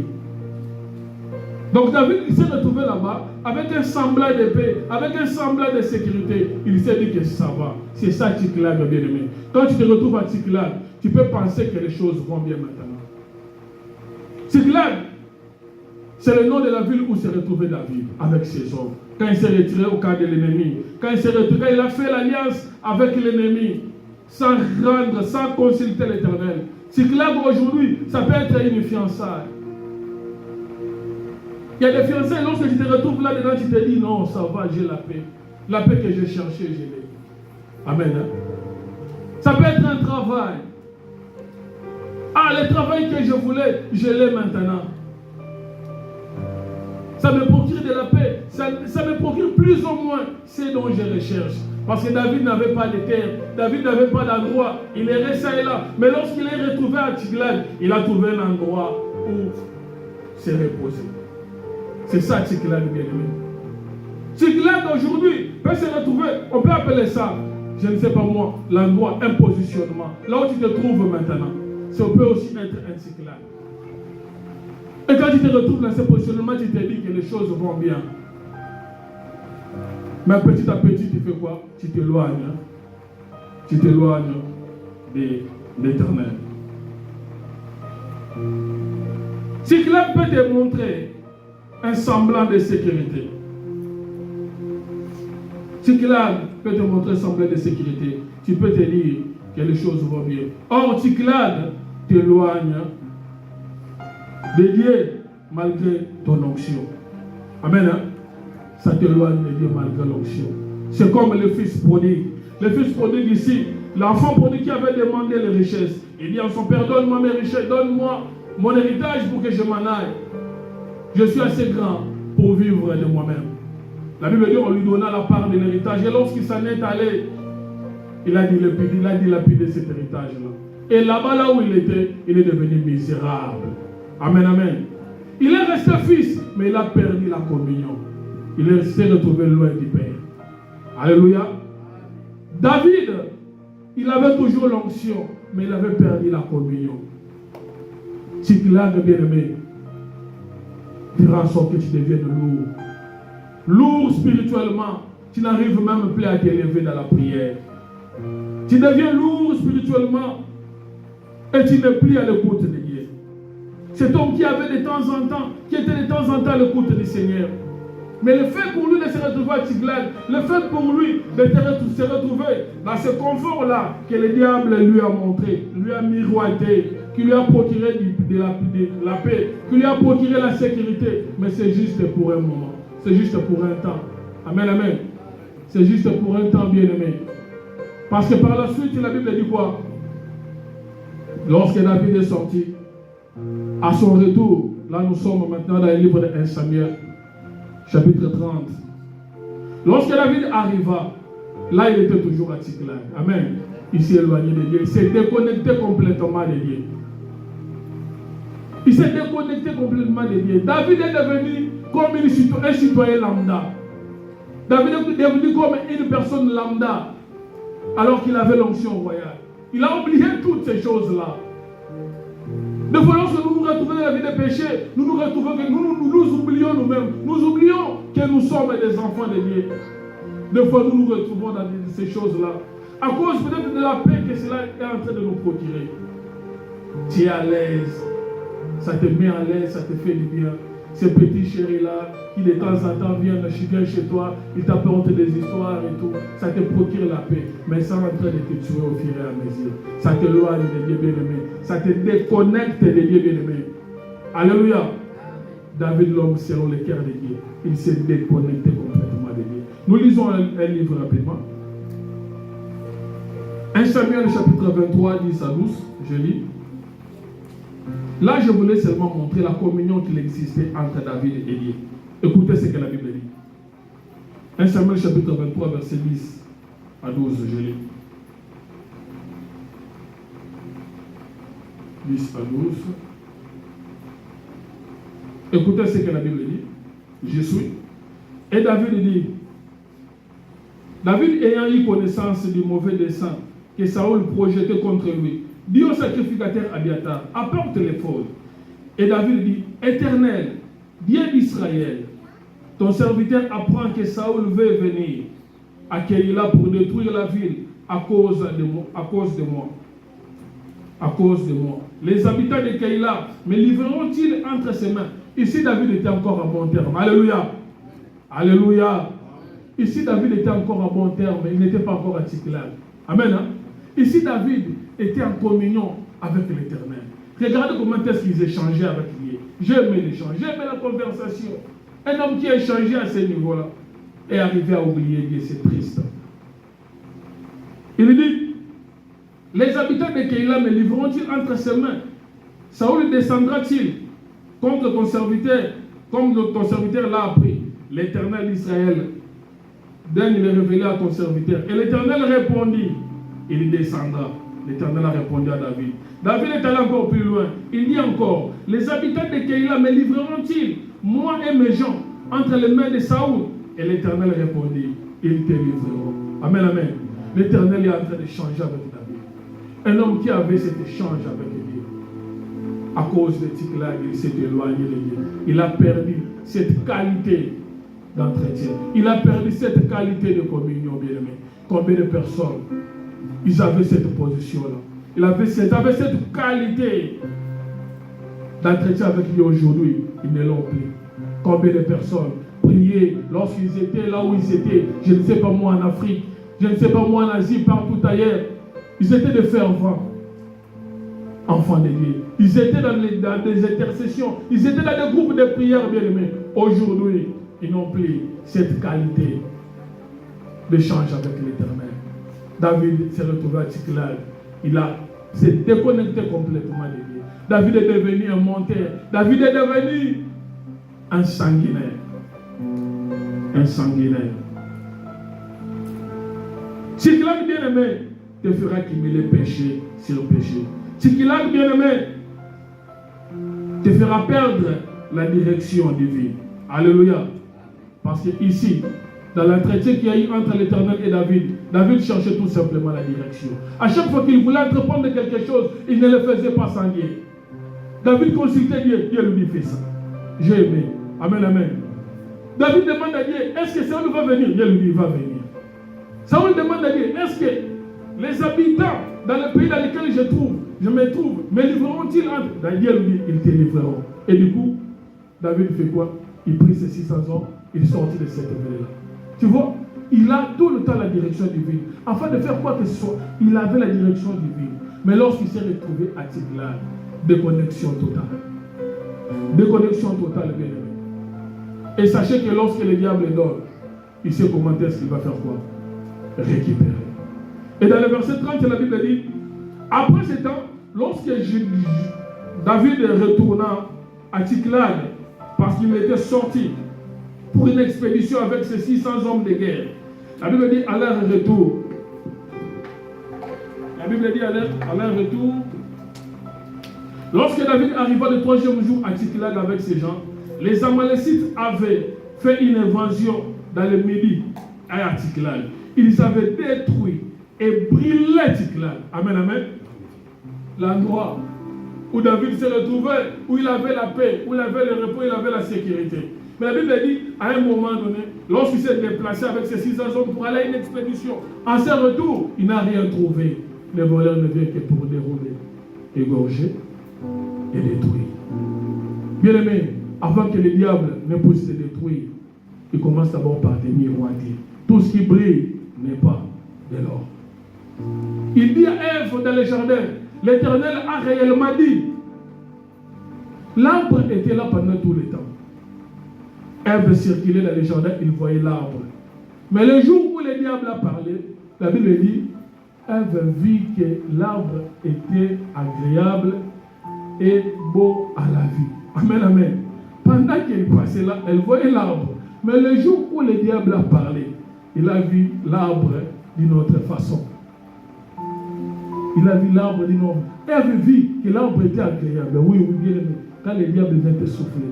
[SPEAKER 1] Donc David s'est retrouvé là-bas avec un semblant de paix, avec un semblant de sécurité. Il s'est dit que ça va. C'est ça Tsiklag, bien aimé. Quand tu te retrouves à Tsiklag, tu peux penser que les choses vont bien maintenant. Tsiklag, c'est le nom de la ville où s'est retrouvé David avec ses hommes. Quand il s'est retiré au camp de l'ennemi, quand il s'est retiré, il a fait l'alliance avec l'ennemi, sans rendre, sans consulter l'Éternel. Tsiklag aujourd'hui, ça peut être une fiançaille. Il y a des fiançailles, lorsque tu te retrouves là-dedans, tu te dis non, ça va, j'ai la paix. La paix que j'ai cherchée, je l'ai. Amen. Hein? Ça peut être un travail. Ah, le travail que je voulais, je l'ai maintenant. Ça me procure de la paix. Ça me procure plus ou moins ce dont je recherche. Parce que David n'avait pas de terre. David n'avait pas d'endroit. Il est resté là. Mais lorsqu'il est retrouvé à Tsiklag, il a trouvé un endroit où se reposer. C'est ça Tsiklag, bien aimé. Tsiklag aujourd'hui peut se retrouver, on peut appeler ça, je ne sais pas moi, l'endroit, un positionnement. Là où tu te trouves maintenant, ça peut aussi être un Tsiklag. Et quand tu te retrouves dans ce positionnement, tu te dis que les choses vont bien. Mais petit à petit, tu fais quoi? Tu t'éloignes. Hein? Tu t'éloignes de l'Éternel. Tsiklag peut te montrer un semblant de sécurité. Tsiklag peut te montrer un semblant de sécurité. Tu peux te dire que les choses vont bien. Or, Tsiklag t'éloigne de Dieu malgré ton onction. Amen. Hein? Ça t'éloigne de Dieu malgré l'onction. C'est comme le fils prodigue. Le fils prodigue ici, l'enfant prodigue qui avait demandé les richesses. Il dit à son père, donne-moi mes richesses, donne-moi mon héritage pour que je m'en aille. Je suis assez grand pour vivre de moi-même. La Bible dit on lui donna la part de l'héritage. Et lorsqu'il s'en est allé, il a dilapidé cet héritage-là. Et là-bas, là où il était, il est devenu misérable. Amen, amen. Il est resté fils, mais il a perdu la communion. Il s'est retrouvé loin du Père. Alléluia. David, il avait toujours l'onction, mais il avait perdu la communion. Tsiklag, bien-aimé, fera en sorte que tu deviennes lourd. Lourd spirituellement, tu n'arrives même plus à t'élever dans la prière. Tu deviens lourd spirituellement et tu n'es plus à l'écoute de Dieu. Cet homme qui avait de temps en temps, qui était de temps en temps à l'écoute du Seigneur. Mais le fait pour lui de se retrouver à Tsiklag, le fait pour lui de se retrouver dans ce confort-là que le diable lui a montré, lui a miroité, qui lui a procuré de la paix, qui lui a procuré la sécurité, mais c'est juste pour un moment, c'est juste pour un temps. Amen, amen. C'est juste pour un temps, bien-aimé. Parce que par la suite, la Bible dit quoi? Lorsque David est sorti, à son retour, là nous sommes maintenant dans le livre de 1 Samuel, chapitre 30. Lorsque David arriva, là il était toujours à Tsiklag. Amen. Il s'est éloigné de Dieu. Il s'est déconnecté complètement de Dieu. Il s'est déconnecté complètement de Dieu. David est devenu comme un citoyen lambda. David est devenu comme une personne lambda alors qu'il avait l'onction royale. Il a oublié toutes ces choses-là. Des fois, lorsque nous nous retrouvons dans la vie des péchés, nous nous retrouvons que nous oublions nous-mêmes. Nous oublions que nous sommes des enfants de Dieu. Des fois, nous nous retrouvons dans ces choses-là. À cause peut-être de la paix que cela est en train de nous procurer. Tu es à l'aise. Ça te met à l'aise, ça te fait du bien. Ces petits chéris-là, qui de temps en temps viennent chez toi, ils t'apportent des histoires et tout. Ça te procure la paix. Mais ça est en train de te tuer au fur et à mesure. Ça te loigne de Dieu bien-aimé. Ça te déconnecte de Dieu bien-aimé. Alléluia. David, l'homme selon le cœur de Dieu, il s'est déconnecté complètement de Dieu. Nous lisons un livre rapidement. 1 Samuel chapitre 23, 10 à 12. Je lis. Là, je voulais seulement montrer la communion qu'il existait entre David et Dieu. Écoutez ce que la Bible dit. 1 Samuel chapitre 23, verset 10 à 12, je lis. 10 à 12. Écoutez ce que la Bible dit. Je suis. Et David dit, David ayant eu connaissance du mauvais dessein que Saül projetait contre lui, dit au sacrificateur Abiatar, apporte l'éphod. Et David dit, Éternel, Dieu d'Israël, ton serviteur apprend que Saül veut venir à Keïla pour détruire la ville à cause de moi. À cause de moi. Les habitants de Keïla me livreront-ils entre ses mains? Ici, David était encore à bon terme. Alléluia. Alléluia. Ici, David était encore à bon terme, mais il n'était pas encore à Tsiklag. Amen. Hein? Ici, David était en communion avec l'Éternel. Regardez comment est-ce qu'ils échangeaient avec lui. J'aimais l'échange, j'aimais la conversation. Un homme qui a échangé à ce niveau-là est arrivé à oublier Dieu, c'est triste. Il dit, les habitants de Keïla me livreront-ils entre ses mains? Saül descendra-t-il contre ton serviteur, comme ton serviteur l'a appris? L'Éternel d'Israël daigne le révéler à ton serviteur. Et l'Éternel répondit, il descendra. L'Éternel a répondu à David. David est allé encore plus loin. Il dit encore, les habitants de Keïla me livreront-ils, moi et mes gens, entre les mains de Saül? Et l'Éternel répondit, ils te livreront. Amen, amen. L'Éternel est en train de changer avec David. Un homme qui avait cet échange avec Dieu. À cause de Tsiklag, il s'est éloigné de Dieu. Il a perdu cette qualité d'entretien. Il a perdu cette qualité de communion, bien-aimé. Combien de personnes, ils avaient cette position-là. Ils avaient cette qualité d'entretien avec lui aujourd'hui. Ils ne l'ont plus. Combien de personnes priaient lorsqu'ils étaient là où ils étaient, je ne sais pas moi en Afrique, je ne sais pas moi en Asie, partout ailleurs. Ils étaient des fervents enfants de Dieu. Ils étaient dans des intercessions. Ils étaient dans des groupes de prière, bien-aimés. Aujourd'hui, ils n'ont plus cette qualité d'échange avec l'Éternel. David s'est retrouvé à Tsiklag. Il s'est déconnecté complètement de Dieu. David est devenu un menteur. David est devenu un sanguinaire. Un sanguinaire. Tsiklag, bien-aimé, te fera cumuler péché sur péché. Tsiklag, bien-aimé, te fera perdre la direction divine. Alléluia. Parce que ici, dans l'entretien qu'il y a eu entre l'Éternel et David, David cherchait tout simplement la direction. À chaque fois qu'il voulait entreprendre quelque chose, il ne le faisait pas sans Dieu. David consultait Dieu, Dieu lui dit fais ça. J'ai aimé. Amen, amen. David demande à Dieu, est-ce que Saül va venir? Dieu lui dit, il va venir. Saül demande à Dieu, est-ce que les habitants dans le pays dans lequel je me trouve, me livreront-ils entre? Dieu lui dit, ils te livreront. Et du coup, David fait quoi? Il prit ses 600 hommes, il sortit de cette vallée-là. Tu vois, il a tout le temps la direction divine. Afin de faire quoi que ce soit, il avait la direction divine. Mais lorsqu'il s'est retrouvé à Tiglath, déconnexion totale. Déconnexion totale, bien aimé. Et sachez que lorsque le diable donne, il sait comment est-ce qu'il va faire quoi? Récupérer. Et dans le verset 30, la Bible dit, après ce temps, lorsque David retourna à Tiglath, parce qu'il était sorti pour une expédition avec ses 600 hommes de guerre, la Bible dit à leur retour. La Bible dit à leur retour. Lorsque David arriva le 3e jour à Tiglath avec ses gens, les Amalécites avaient fait une invasion dans le Midi à Tiglath. Ils avaient détruit et brûlé Tiglath. Amen, amen. L'endroit où David se retrouvait, où il avait la paix, où il avait le repos, il avait la sécurité. Mais la Bible dit, à un moment donné, lorsqu'il s'est déplacé avec ses 600 hommes pour aller à une expédition, en ce retour, il n'a rien trouvé. Les voleurs ne viennent que pour dérouler, égorger et détruire. Bien aimé, avant que le diable ne puisse te détruire, il commence d'abord par te miroiter. Tout ce qui brille n'est pas de l'or. Il dit à Ève dans le jardin, l'Éternel a réellement dit. L'arbre était là pendant tout le temps. Ève circulait dans le jardin, il voyait l'arbre. Mais le jour où le diable a parlé, la Bible dit, Ève vit que l'arbre était agréable et beau à la vue. Amen, amen. Pendant qu'elle passait là, elle voyait l'arbre. Mais le jour où le diable a parlé, il a vu l'arbre d'une autre façon. Il a vu l'arbre d'une autre façon. Ève vit que l'arbre était agréable. Oui, oui, bien aimé. Quand le diable vient te souffler,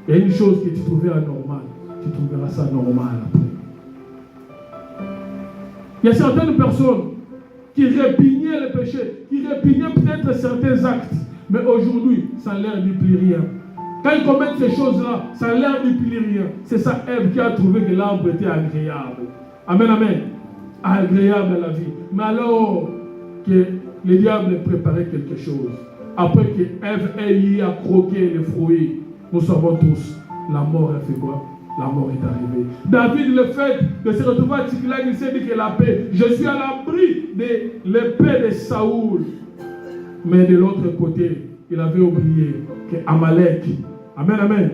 [SPEAKER 1] il y a une chose que tu trouvais anormale, tu trouveras ça normal après. Il y a certaines personnes qui répugnaient le péché, qui répugnaient peut-être certains actes, mais aujourd'hui, ça ne leur dit plus rien. Quand ils commettent ces choses-là, ça ne leur dit plus rien. C'est ça, Ève, qui a trouvé que l'arbre était agréable. Amen, amen. Agréable à la vie. Mais alors que le diable préparait quelque chose, après que Ève ait eu à croquer les fruits, nous savons tous, la mort a fait quoi? La mort est arrivée. David, le fait de se retrouver à Tiglath, il s'est dit que la paix, je suis à l'abri de l'épée de Saoul. Mais de l'autre côté, il avait oublié que Amalek, amen, amen,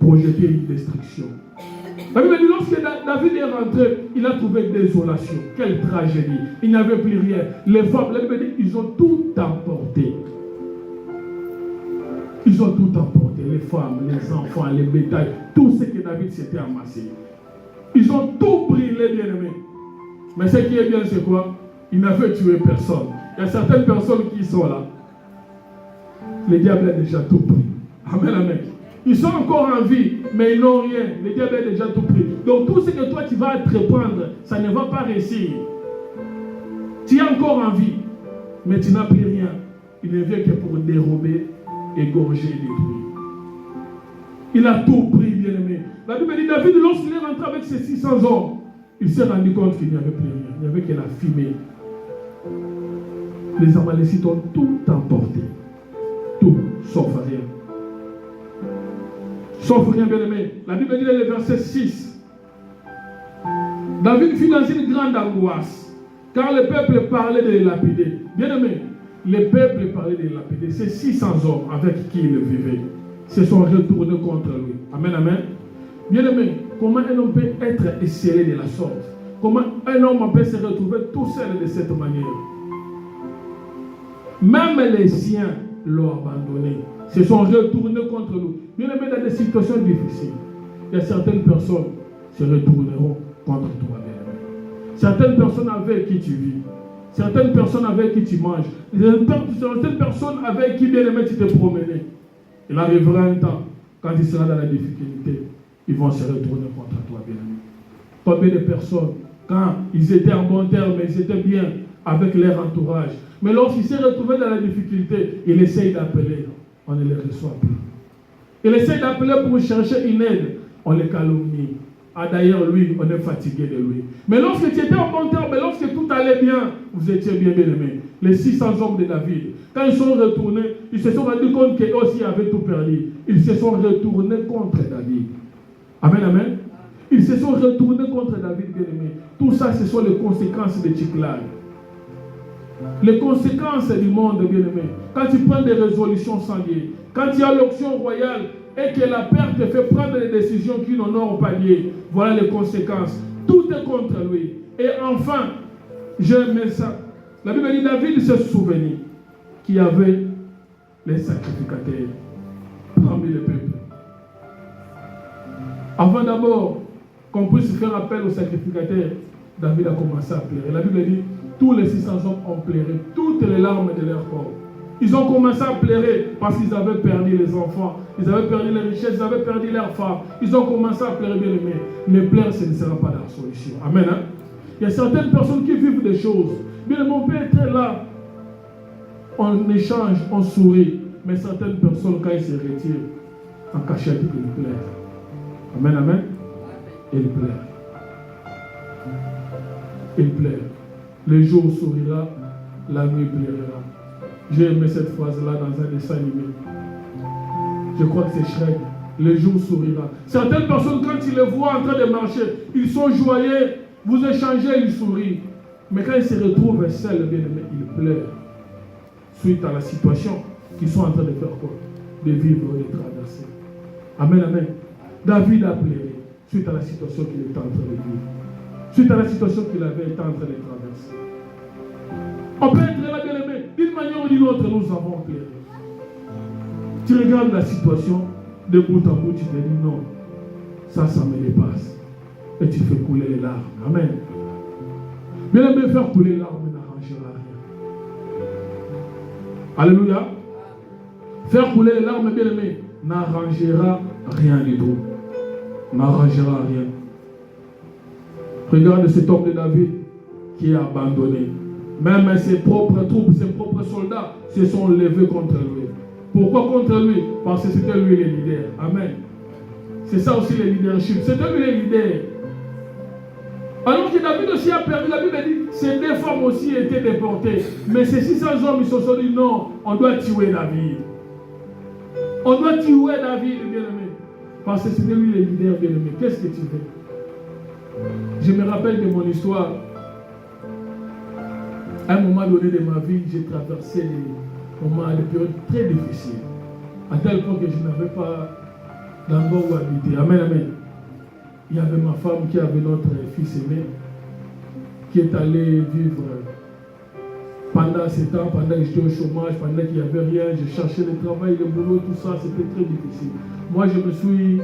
[SPEAKER 1] projetait une destruction. La Bible dit, lorsque David est rentré, il a trouvé désolation. Quelle tragédie. Il n'y avait plus rien. Les femmes, la Bible dit, ils ont tout emporté. Ils ont tout emporté, les femmes, les enfants, les bétails, tout ce que David s'était amassé. Ils ont tout brûlé, bien aimé. Mais ce qui est bien, c'est quoi? Ils n'avaient tué personne. Il y a certaines personnes qui sont là. Le diable a déjà tout pris. Amen, amen. Ils sont encore en vie, mais ils n'ont rien. Le diable a déjà tout pris. Donc tout ce que toi tu vas entreprendre, ça ne va pas réussir. Tu es encore en vie, mais tu n'as plus rien. Il ne vient que pour dérober, égorger et détruire. Il a tout pris, bien aimé. La Bible dit, David, lorsqu'il est rentré avec ses 600 hommes, il s'est rendu compte qu'il n'y avait plus rien. Il n'y avait que la fumée. Les Amalécites ont tout emporté. Tout, sauf rien. Sauf rien, bien aimé. La Bible dit dans le verset 6. David fut dans une grande angoisse, car le peuple parlait de les lapider. Bien aimé, le peuple parlait de les lapider. Ces 600 hommes avec qui il vivait se sont retournés contre lui. Amen, amen. Bien aimé, comment un homme peut être esselé de la sorte? Comment un homme peut se retrouver tout seul de cette manière? Même les siens l'ont abandonné, se sont retournés contre lui. Bien aimé, dans des situations difficiles, il y a certaines personnes qui se retourneront contre toi, bien aimé. Certaines personnes avec qui tu vis, certaines personnes avec qui tu manges, certaines personnes avec qui, bien aimé, tu te promenais. Il arrivera un temps, quand il sera dans la difficulté, ils vont se retourner contre toi, bien-aimé. Combien de personnes, quand ils étaient en bon terme, ils étaient bien avec leur entourage, mais lorsqu'ils se retrouvaient dans la difficulté, ils essayent d'appeler, on ne les reçoit plus. Ils essayent d'appeler pour chercher une aide, on les calomnie. Ah d'ailleurs, lui, on est fatigué de lui. Mais lorsque tu étais en bon terme, lorsque tout allait bien, vous étiez bien aimé. Les 600 hommes de David, quand ils sont retournés, ils se sont rendus compte qu'eux aussi avaient tout perdu. Ils se sont retournés contre David. Amen, amen. Ils se sont retournés contre David, bien aimé. Tout ça, ce sont les conséquences de Tchiklag. Les conséquences du monde, bien aimé. Quand tu prends des résolutions sans Dieu, quand il y a l'option royale et que la perte te fait prendre des décisions qui n'honorent pas Dieu, voilà les conséquences. Tout est contre lui. Et enfin, j'aime ça. La Bible dit David se souvenait qu'il y avait les sacrificateurs parmi le peuple. Avant d'abord qu'on puisse faire appel aux sacrificateurs, David a commencé à pleurer. La Bible dit tous les 600 hommes ont pleuré, toutes les larmes de leur corps. Ils ont commencé à pleurer parce qu'ils avaient perdu les enfants, ils avaient perdu les richesses, ils avaient perdu leurs femmes. Ils ont commencé à pleurer, bien aimé. Mais pleurer, ce ne sera pas la solution. Amen. Hein? Il y a certaines personnes qui vivent des choses. Bien aimé, on peut être là, on échange, on sourit. Mais certaines personnes, quand ils se retirent, en cachette, ils pleurent. Amen, amen. Ils pleurent. Ils pleurent. Le jour sourira, la nuit pleurera. J'ai aimé cette phrase-là dans un dessin animé. Je crois que c'est Shrek. Le jour sourira. Certaines personnes, quand ils les voient en train de marcher, ils sont joyeux, vous échangez, ils sourient. Mais quand ils se retrouvent seuls, bien aimés, ils pleurent. Suite à la situation qu'ils sont en train de faire quoi? De vivre et de traverser. Amen, amen. David a pleuré suite à la situation qu'il était en train de vivre. Suite à la situation qu'il avait été en train de traverser. On peut être là, bien aimé. D'une manière ou d'une autre, nous avons pleuré. Tu regardes la situation de bout en bout, tu te dis non, ça me dépasse. Et tu fais couler les larmes. Amen. Bien aimé, faire couler les larmes n'arrangera rien. Alléluia. Faire couler les larmes, bien aimé, n'arrangera rien du tout. N'arrangera rien. Regarde cet homme de David qui est abandonné. Même ses propres troupes, ses propres soldats se sont levés contre lui. Pourquoi contre lui? Parce que c'était lui le leader. Amen. C'est ça aussi le leadership. C'était lui le leader. Alors que David aussi a perdu, la Bible dit, ces deux femmes aussi étaient déportées. Mais ces 600 hommes, ils se sont dit non, on doit tuer David. On doit tuer David, bien-aimé. Parce que c'était lui le leader, bien-aimé. Qu'est-ce que tu veux? Je me rappelle de mon histoire. À un moment donné de ma vie, j'ai traversé des moments, des périodes très difficiles. À tel point que je n'avais pas d'endroit où habiter. Amen, amen. Il y avait ma femme qui avait notre fils aîné, qui est allé vivre pendant ce temps, pendant que j'étais au chômage, pendant qu'il n'y avait rien. Je cherchais le travail, le boulot, tout ça, c'était très difficile. Moi, je me suis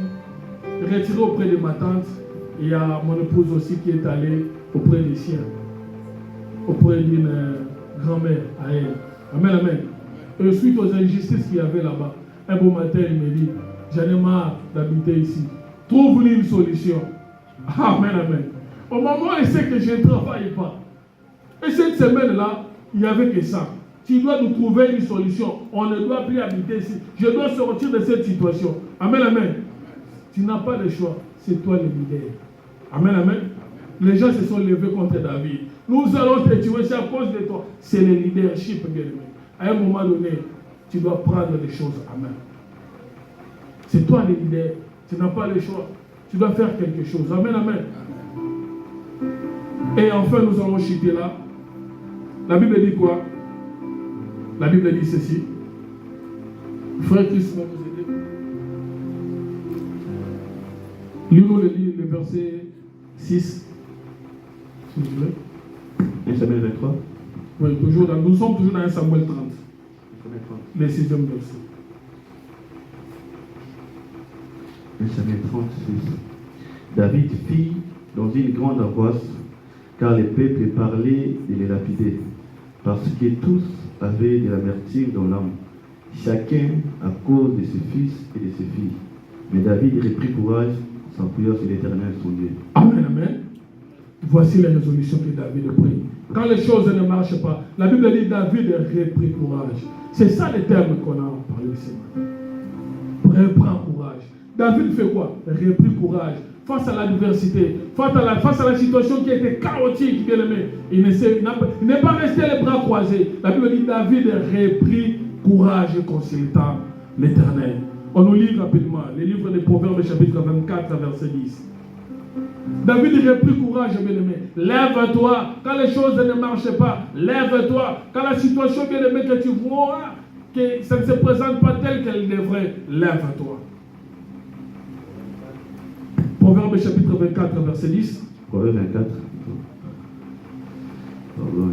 [SPEAKER 1] retiré auprès de ma tante. Il y a mon épouse aussi qui est allée auprès des siens, auprès d'une grand-mère à elle. Amen, amen. Et suite aux injustices qu'il y avait là-bas, un beau matin, il me dit, j'en ai marre d'habiter ici. Trouve-lui une solution. Amen, amen. Au moment où il sait que je ne travaille pas. Et cette semaine-là, il n'y avait que ça. Tu dois nous trouver une solution. On ne doit plus habiter ici. Je dois sortir de cette situation. Amen, amen. Tu n'as pas de choix. C'est toi le leader. Amen, amen. Les gens se sont levés contre David. Nous allons te tuer, c'est à cause de toi. C'est le leadership, bien aimé. À un moment donné, tu dois prendre les choses à main. C'est toi le leader. Tu n'as pas le choix. Tu dois faire quelque chose. Amen, amen. Et enfin, nous allons chuter là. La Bible dit quoi? La Bible dit ceci. Frère Christ va nous aider. Lisons le verset 6. S'il vous plaît.
[SPEAKER 2] 1 Samuel 23.
[SPEAKER 1] Oui, nous sommes toujours dans 1 Samuel 30. Le 6e verset.
[SPEAKER 2] 1 Samuel 36. David fit dans une grande angoisse, car les peuples parlaient de les lapider, parce que tous avaient de l'amertume dans l'âme, chacun à cause de ses fils et de ses filles. Mais David reprit courage, s'appuyant sur l'Éternel son Dieu.
[SPEAKER 1] Amen, amen. Voici les résolutions que David a prises. Quand les choses ne marchent pas, la Bible dit David a repris courage. C'est ça les termes qu'on a parlé ce matin. Reprends courage. David fait quoi? Repris courage. Face à l'adversité, face à la situation qui était chaotique, bien aimé, il n'est pas resté les bras croisés. La Bible dit David a repris courage consultant l'Éternel. On nous lit rapidement les livres des Proverbes, chapitre 24, verset 10. David a repris courage, bien aimé. Lève-toi quand les choses ne marchent pas. Lève-toi quand la situation, bien aimé, que tu vois que ça ne se présente pas telle qu'elle devrait. Lève-toi. Proverbe chapitre 24, verset 10.
[SPEAKER 2] Proverbe 24. Pardon,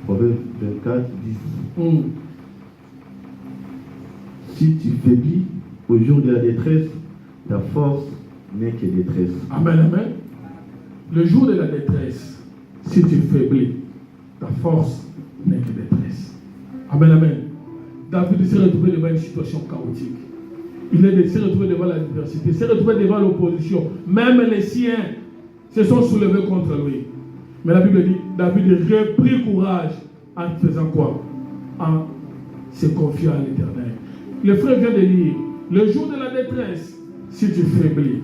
[SPEAKER 2] Proverbe 24, 10. Si tu faiblis au jour de la détresse, ta force n'est que détresse.
[SPEAKER 1] Amen, amen. Le jour de la détresse, si tu faiblis, ta force n'est que détresse. Amen, amen. David s'est retrouvé devant une situation chaotique. Il s'est retrouvé devant l'adversité, s'est retrouvé devant l'opposition. Même les siens se sont soulevés contre lui. Mais la Bible dit, David a repris courage en faisant quoi? En se confiant à l'Éternel. Le frère vient de lire, le jour de la détresse, si tu faiblis,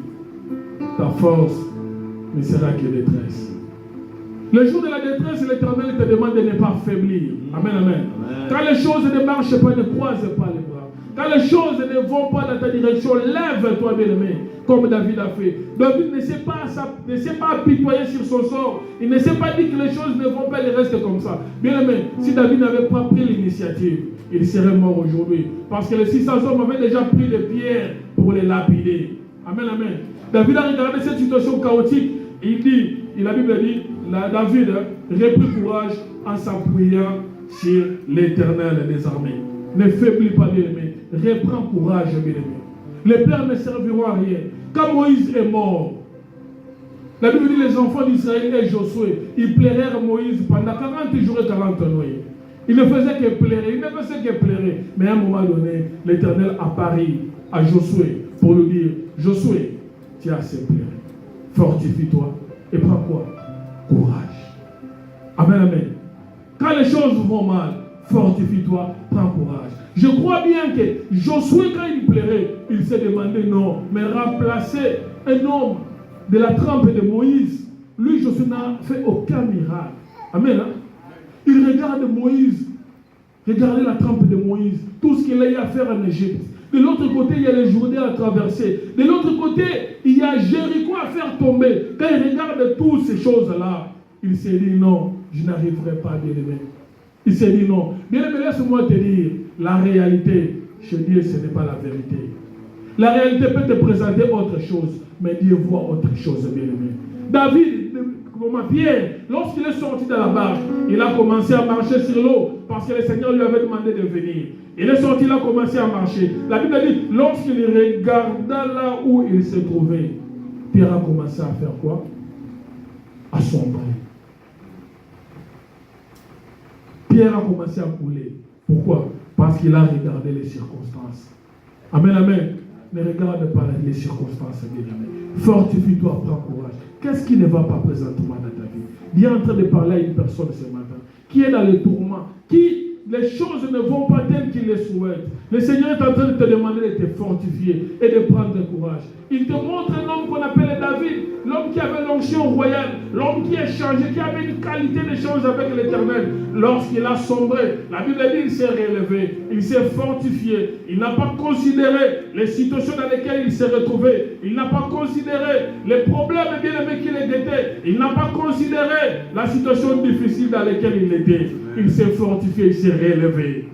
[SPEAKER 1] ta force ne sera que détresse. Le jour de la détresse, l'Éternel te demande de ne pas faiblir. Amen, amen. Amen. Quand les choses ne marchent pas, ne croise pas les bras. Quand les choses ne vont pas dans ta direction, lève-toi, bien-aimé, comme David a fait. David ne s'est pas apitoyé sur son sort. Il ne s'est pas dit que les choses ne vont pas, il reste comme ça. Bien-aimé, si David n'avait pas pris l'initiative, il serait mort aujourd'hui. Parce que les 600 hommes avaient déjà pris des pierres pour les lapider. Amen, amen. David a regardé cette situation chaotique. La Bible dit, David reprit courage en s'appuyant sur l'Éternel des armées. Ne faiblis pas, bien-aimé. Reprends courage, bien-aimé. Les pères ne serviront à rien. Quand Moïse est mort, la Bible dit les enfants d'Israël et Josué, ils plairèrent Moïse pendant 40 jours et 40 nuits. Il ne faisait que pleurer, Mais à un moment donné, l'Éternel apparut à Josué pour lui dire, Josué, tu as assez pleuré. Fortifie-toi et prends quoi? Courage. Amen, amen. Quand les choses vont mal, fortifie-toi, prends courage. Je crois bien que Josué, quand il pleurait, il s'est demandé non, mais remplacer un homme de la trempe de Moïse. Lui, Josué n'a fait aucun miracle. Amen. Hein? Il regarde Moïse. Regardez la trempe de Moïse. Tout ce qu'il a eu à faire en Égypte. De l'autre côté, il y a les Jourdains à traverser. De l'autre côté, il y a Jéricho à faire tomber. Quand il regarde toutes ces choses-là, il s'est dit non, je n'arriverai pas, bien-aimé. Il s'est dit non. Bien-aimé, laisse-moi te dire, la réalité, chez Dieu, ce n'est pas la vérité. La réalité peut te présenter autre chose, mais Dieu voit autre chose, bien-aimé. David, Pierre, lorsqu'il est sorti de la barque, il a commencé à marcher sur l'eau parce que le Seigneur lui avait demandé de venir. Il est sorti, il a commencé à marcher. La Bible dit, lorsqu'il regarda là où il se trouvait, Pierre a commencé à faire quoi? À sombrer. Pierre a commencé à couler. Pourquoi? Parce qu'il a regardé les circonstances. Amen, amen. Ne regarde pas les circonstances, bien-aimé. Fortifie-toi, prends courage. Qu'est-ce qui ne va pas présentement dans ta vie? Dieu est en train de parler à une personne ce matin qui est dans le tourment, qui les choses ne vont pas telles qu'il les souhaite. Le Seigneur est en train de te demander de te fortifier et de prendre courage. Il te montre un homme qu'on appelle David, l'homme qui avait l'onction royale, l'homme qui a changé, qui avait une qualité d'échange avec l'Éternel. Lorsqu'il a sombré, la Bible dit qu'il s'est relevé, il s'est fortifié. Il n'a pas considéré les situations dans lesquelles il s'est retrouvé. Il n'a pas considéré les problèmes bien-aimés qu'il était. Il n'a pas considéré la situation difficile dans laquelle il était. Il s'est fortifié, il s'est relevé.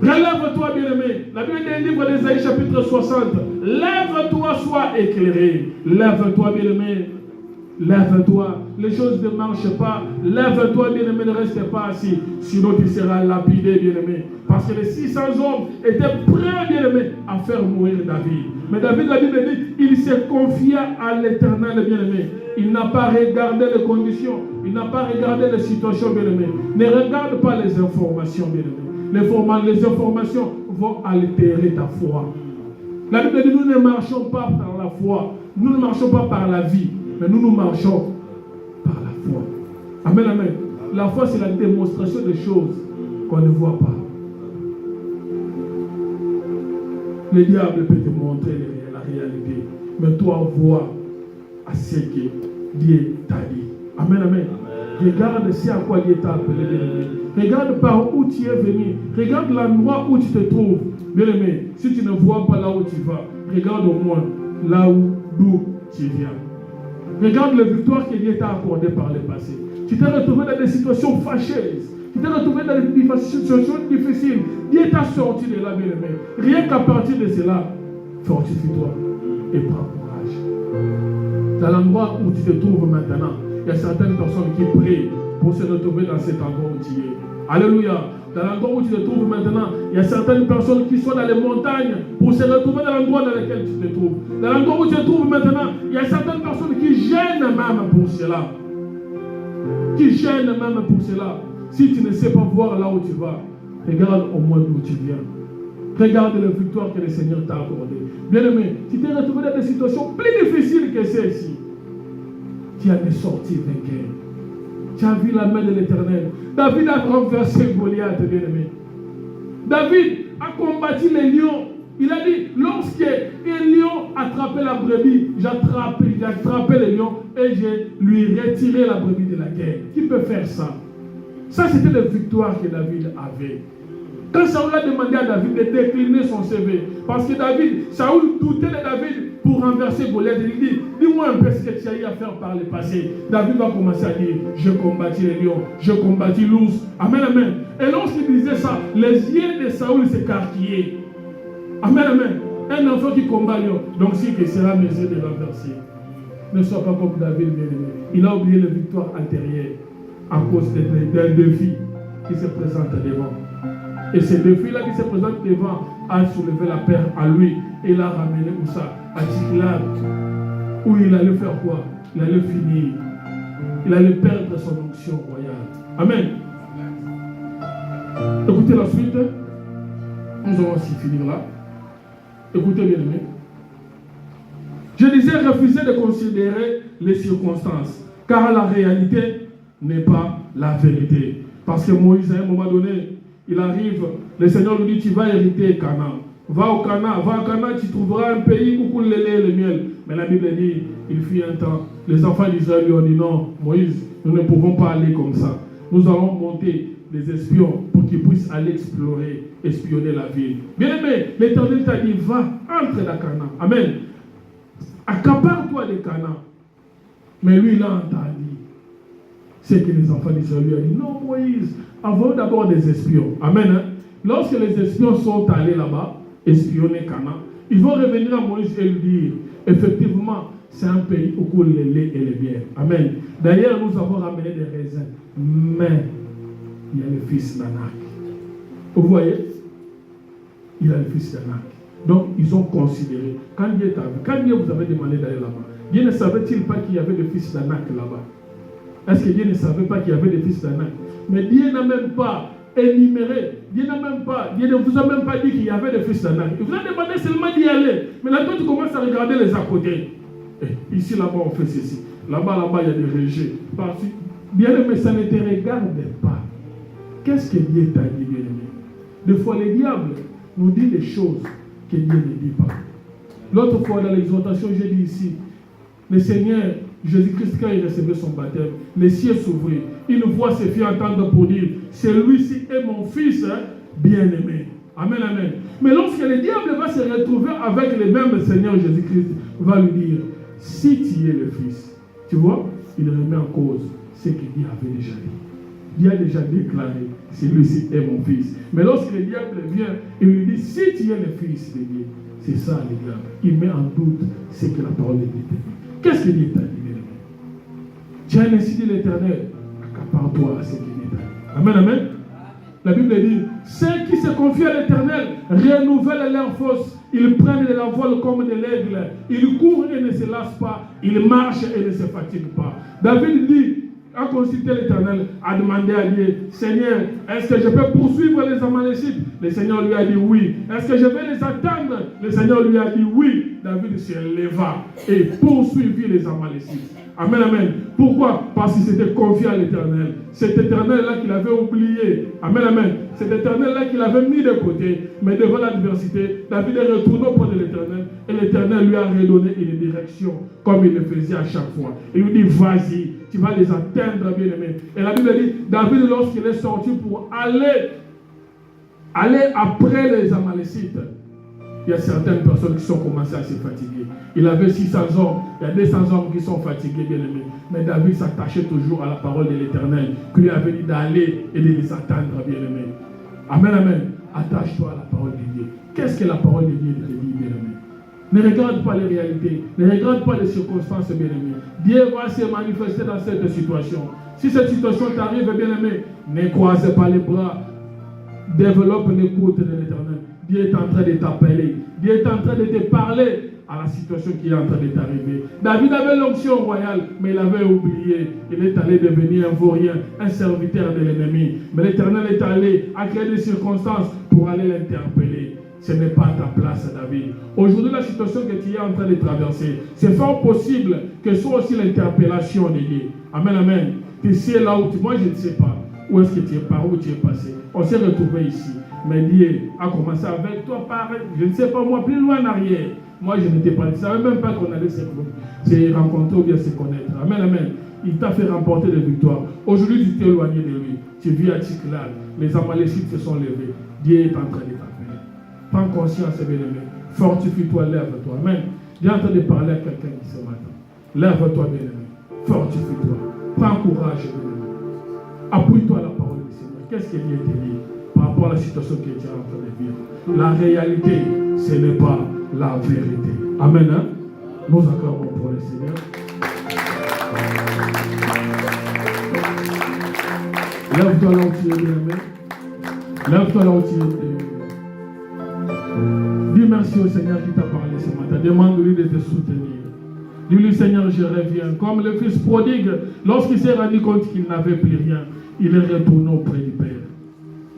[SPEAKER 1] Relève-toi, bien-aimé. La Bible dit, livre d'Ésaïe, chapitre 60. Lève-toi, sois éclairé. Lève-toi, bien-aimé. Lève-toi. Les choses ne marchent pas. Lève-toi, bien-aimé. Ne reste pas assis. Sinon, tu seras lapidé, bien-aimé. Parce que les 600 hommes étaient prêts, bien-aimé, à faire mourir David. Mais David, la Bible dit, il s'est confié à l'Éternel, bien-aimé. Il n'a pas regardé les conditions. Il n'a pas regardé les situations, bien-aimé. Ne regarde pas les informations, bien-aimé. les informations vont altérer ta foi. La Bible dit, nous ne marchons pas par la foi, nous ne marchons pas par la vie, mais nous marchons par la foi. Amen, amen. La foi, c'est la démonstration des choses qu'on ne voit pas. Le diable peut te montrer la réalité, mais toi, vois à ce que Dieu t'a dit. Amen, amen. Regarde ce à quoi Dieu t'a appelé, bien-aimé. Regarde par où tu es venu. Regarde l'endroit où tu te trouves. Bien-aimé, si tu ne vois pas là où tu vas, regarde au moins là d'où tu viens. Regarde les victoires que Dieu t'a accordées par le passé. Tu t'es retrouvé dans des situations fâcheuses. Tu t'es retrouvé dans des situations difficiles. Dieu t'a sorti de là, bien-aimé. Rien qu'à partir de cela, fortifie-toi et prends courage. Dans l'endroit où tu te trouves maintenant, il y a certaines personnes qui prient pour se retrouver dans cet endroit où tu es. Alléluia. Dans l'endroit où tu te trouves maintenant, il y a certaines personnes qui sont dans les montagnes pour se retrouver dans l'endroit dans lequel tu te trouves. Dans l'endroit où tu te trouves maintenant, il y a certaines personnes qui gênent même pour cela. Qui gênent même pour cela. Si tu ne sais pas voir là où tu vas, regarde au moins d'où tu viens. Regarde les victoires que le Seigneur t'a accordées. Bien-aimé, tu t'es retrouvé dans des situations plus difficiles que celles-ci. Tu en es sorti vainqueur. Tu as vu la main de l'Éternel. David a renversé Goliath, bien-aimé. David a combattu les lions. Il a dit, lorsque un lion attrapait la brebis, j'ai attrapé le lion et je lui retiré la brebis de la guerre. Qui peut faire ça? Ça, c'était les victoires que David avait. Quand Saoul a demandé à David de décliner son CV, parce que Saoul doutait de David pour renverser Goliath, il dit, dis-moi un peu ce que tu as eu à faire par le passé. David va commencer à dire, je combattis les lions, je combattis l'ours. Amen, amen. Et lorsqu'il disait ça, les yeux de Saoul s'écarquillaient. Amen, amen. Un enfant qui combat lion, donc si que sera mes yeux de renverser. Ne sois pas comme David, bien-aimé. Il a oublié les victoires antérieures à cause d'un défi qui se présente devant. Et ce défi-là qui se présente devant a soulevé la peur à lui et l'a ramené où ça? À Tsiklag, où il allait faire quoi? Il allait finir. Il allait perdre son onction royale. Amen. Écoutez la suite. Nous allons aussi finir là. Écoutez bien aimé. Je disais refuser de considérer les circonstances, car la réalité n'est pas la vérité. Parce que Moïse, à un moment donné, il arrive, le Seigneur lui dit, tu vas hériter Canaan. Va au Canaan, tu trouveras un pays où coule le lait et le miel. Mais la Bible dit, il fut un temps, les enfants d'Israël lui ont dit, non, Moïse, nous ne pouvons pas aller comme ça. Nous allons monter des espions pour qu'ils puissent aller explorer, espionner la ville. Bien aimé, l'Éternel t'a dit, va, entre dans Canaan. Amen. Accapare-toi de Canaan. Mais lui, il a entendu. C'est que les enfants d'Israël lui ont dit, non Moïse, avons d'abord des espions. Amen. Hein? Lorsque les espions sont allés là-bas, espionner Canaan, ils vont revenir à Moïse et lui dire, effectivement, c'est un pays où coule le lait et le miel. Amen. D'ailleurs, nous avons ramené des raisins. Mais, il y a le fils d'Anak. Vous voyez? Il y a le fils d'Anak. Donc, ils ont considéré, quand Dieu vous avait demandé d'aller là-bas, Dieu ne savait-il pas qu'il y avait le fils d'Anak là-bas? Est-ce que Dieu ne savait pas qu'il y avait des fils d'Anak? Mais Dieu n'a même pas énuméré. Dieu ne vous a même pas dit qu'il y avait des fils d'Anak. Il vous a demandé seulement d'y aller. Mais là, toi, tu commences à regarder les à côté. Et ici, là-bas, on fait ceci. Là-bas, il y a des rejets. Bien aimé, ça ne te regarde pas. Qu'est-ce que Dieu t'a dit, bien aimé? Des fois, le diable nous dit des choses que Dieu ne dit pas. L'autre fois, dans l'exhortation, j'ai dit ici, le Seigneur Jésus-Christ, quand il recevait son baptême, les cieux s'ouvrirent. Une voix se fit entendre pour dire, celui-ci est mon fils bien-aimé. Amen, amen. Mais lorsque le diable va se retrouver avec le même Seigneur Jésus-Christ, va lui dire, si tu es le fils, tu vois, il remet en cause ce que Dieu avait déjà dit. Dieu a déjà déclaré, celui-ci est mon fils. Mais lorsque le diable vient, il lui dit, si tu es le fils de Dieu, c'est ça le diable. Il met en doute ce que la parole de Dieu dit. Qu'est-ce que Dieu t'a dit? Tu as ainsi dit l'Éternel, accapare-toi à ce que Dieu t'a dit. Amen, amen. La Bible dit, ceux qui se confient à l'Éternel renouvellent leurs forces. Ils prennent de la vol comme de l'aigle. Ils courent et ne se lassent pas. Ils marchent et ne se fatiguent pas. David dit, a consulté l'Éternel, a demandé à Dieu, Seigneur, est-ce que je peux poursuivre les Amalécites? Le Seigneur lui a dit oui. Est-ce que je vais les atteindre? Le Seigneur lui a dit oui. David se leva et poursuivit les Amalécites. Amen, amen. Pourquoi? Parce qu'il s'était confié à l'Éternel. Cet Éternel-là qu'il avait oublié. Amen, amen. Cet Éternel-là qu'il avait mis de côté. Mais devant l'adversité, David est retourné auprès de l'Éternel. Et l'Éternel lui a redonné une direction, comme il le faisait à chaque fois. Il lui dit, vas-y, tu vas les atteindre, bien-aimé. Et la Bible dit, David, lorsqu'il est sorti pour aller après les Amalécites, il y a certaines personnes qui sont commencées à se fatiguer. Il avait 600 hommes, il y a 200 hommes qui sont fatigués, bien aimés. Mais David s'attachait toujours à la parole de l'Éternel, qui lui avait dit d'aller et de les attendre, bien aimés. Amen, amen. Attache-toi à la parole de Dieu. Qu'est-ce que la parole de Dieu te dit, bien aimé? Ne regarde pas les réalités, ne regarde pas les circonstances, bien aimé. Dieu va se manifester dans cette situation. Si cette situation t'arrive, bien aimé, ne croise pas les bras. Développe l'écoute de l'Éternel. Dieu est en train de t'appeler. Dieu est en train de te parler à la situation qui est en train de t'arriver. David avait l'onction royale, mais il avait oublié. Il est allé devenir un vaurien, un serviteur de l'ennemi. Mais l'Éternel est allé à créer des circonstances pour aller l'interpeller. Ce n'est pas ta place, David. Aujourd'hui, la situation que tu es en train de traverser, c'est fort possible que ce soit aussi l'interpellation de Dieu. Amen, amen. Tu sais là où tu... Moi, je ne sais pas. Où est-ce que tu es, par où tu es passé? On s'est retrouvé ici. Mais Dieu a commencé avec toi par, je ne sais pas moi, plus loin en arrière. Moi, je n'étais pas, je ne savais même pas qu'on allait se rencontrer ou bien se connaître. Amen, amen. Il t'a fait remporter des victoires. Aujourd'hui, tu t'es éloigné de lui. Tu vis à Tsiklag. Les Amalécites se sont levés. Dieu est en train de t'appeler. Prends conscience, bien-aimé. Fortifie-toi, lève-toi. Amen. Dieu est en train de parler à quelqu'un qui ce matin. Lève-toi, bien-aimé. Fortifie-toi. Prends courage, bien-aimé. Appuie-toi à la parole du Seigneur. Qu'est-ce que Dieu te dit par rapport à la situation que tu es en train de vivre? La réalité, ce n'est pas la vérité. Amen. Hein? Nous acclamons pour le Seigneur. Lève-toi là où tu es, bien-aimé. Lève-toi là où tu es. Dis merci au Seigneur qui t'a parlé ce matin. Demande-lui de te soutenir. Dis-lui, Seigneur, je reviens. Comme le fils prodigue, lorsqu'il s'est rendu compte qu'il n'avait plus rien, il est retourné auprès du Père.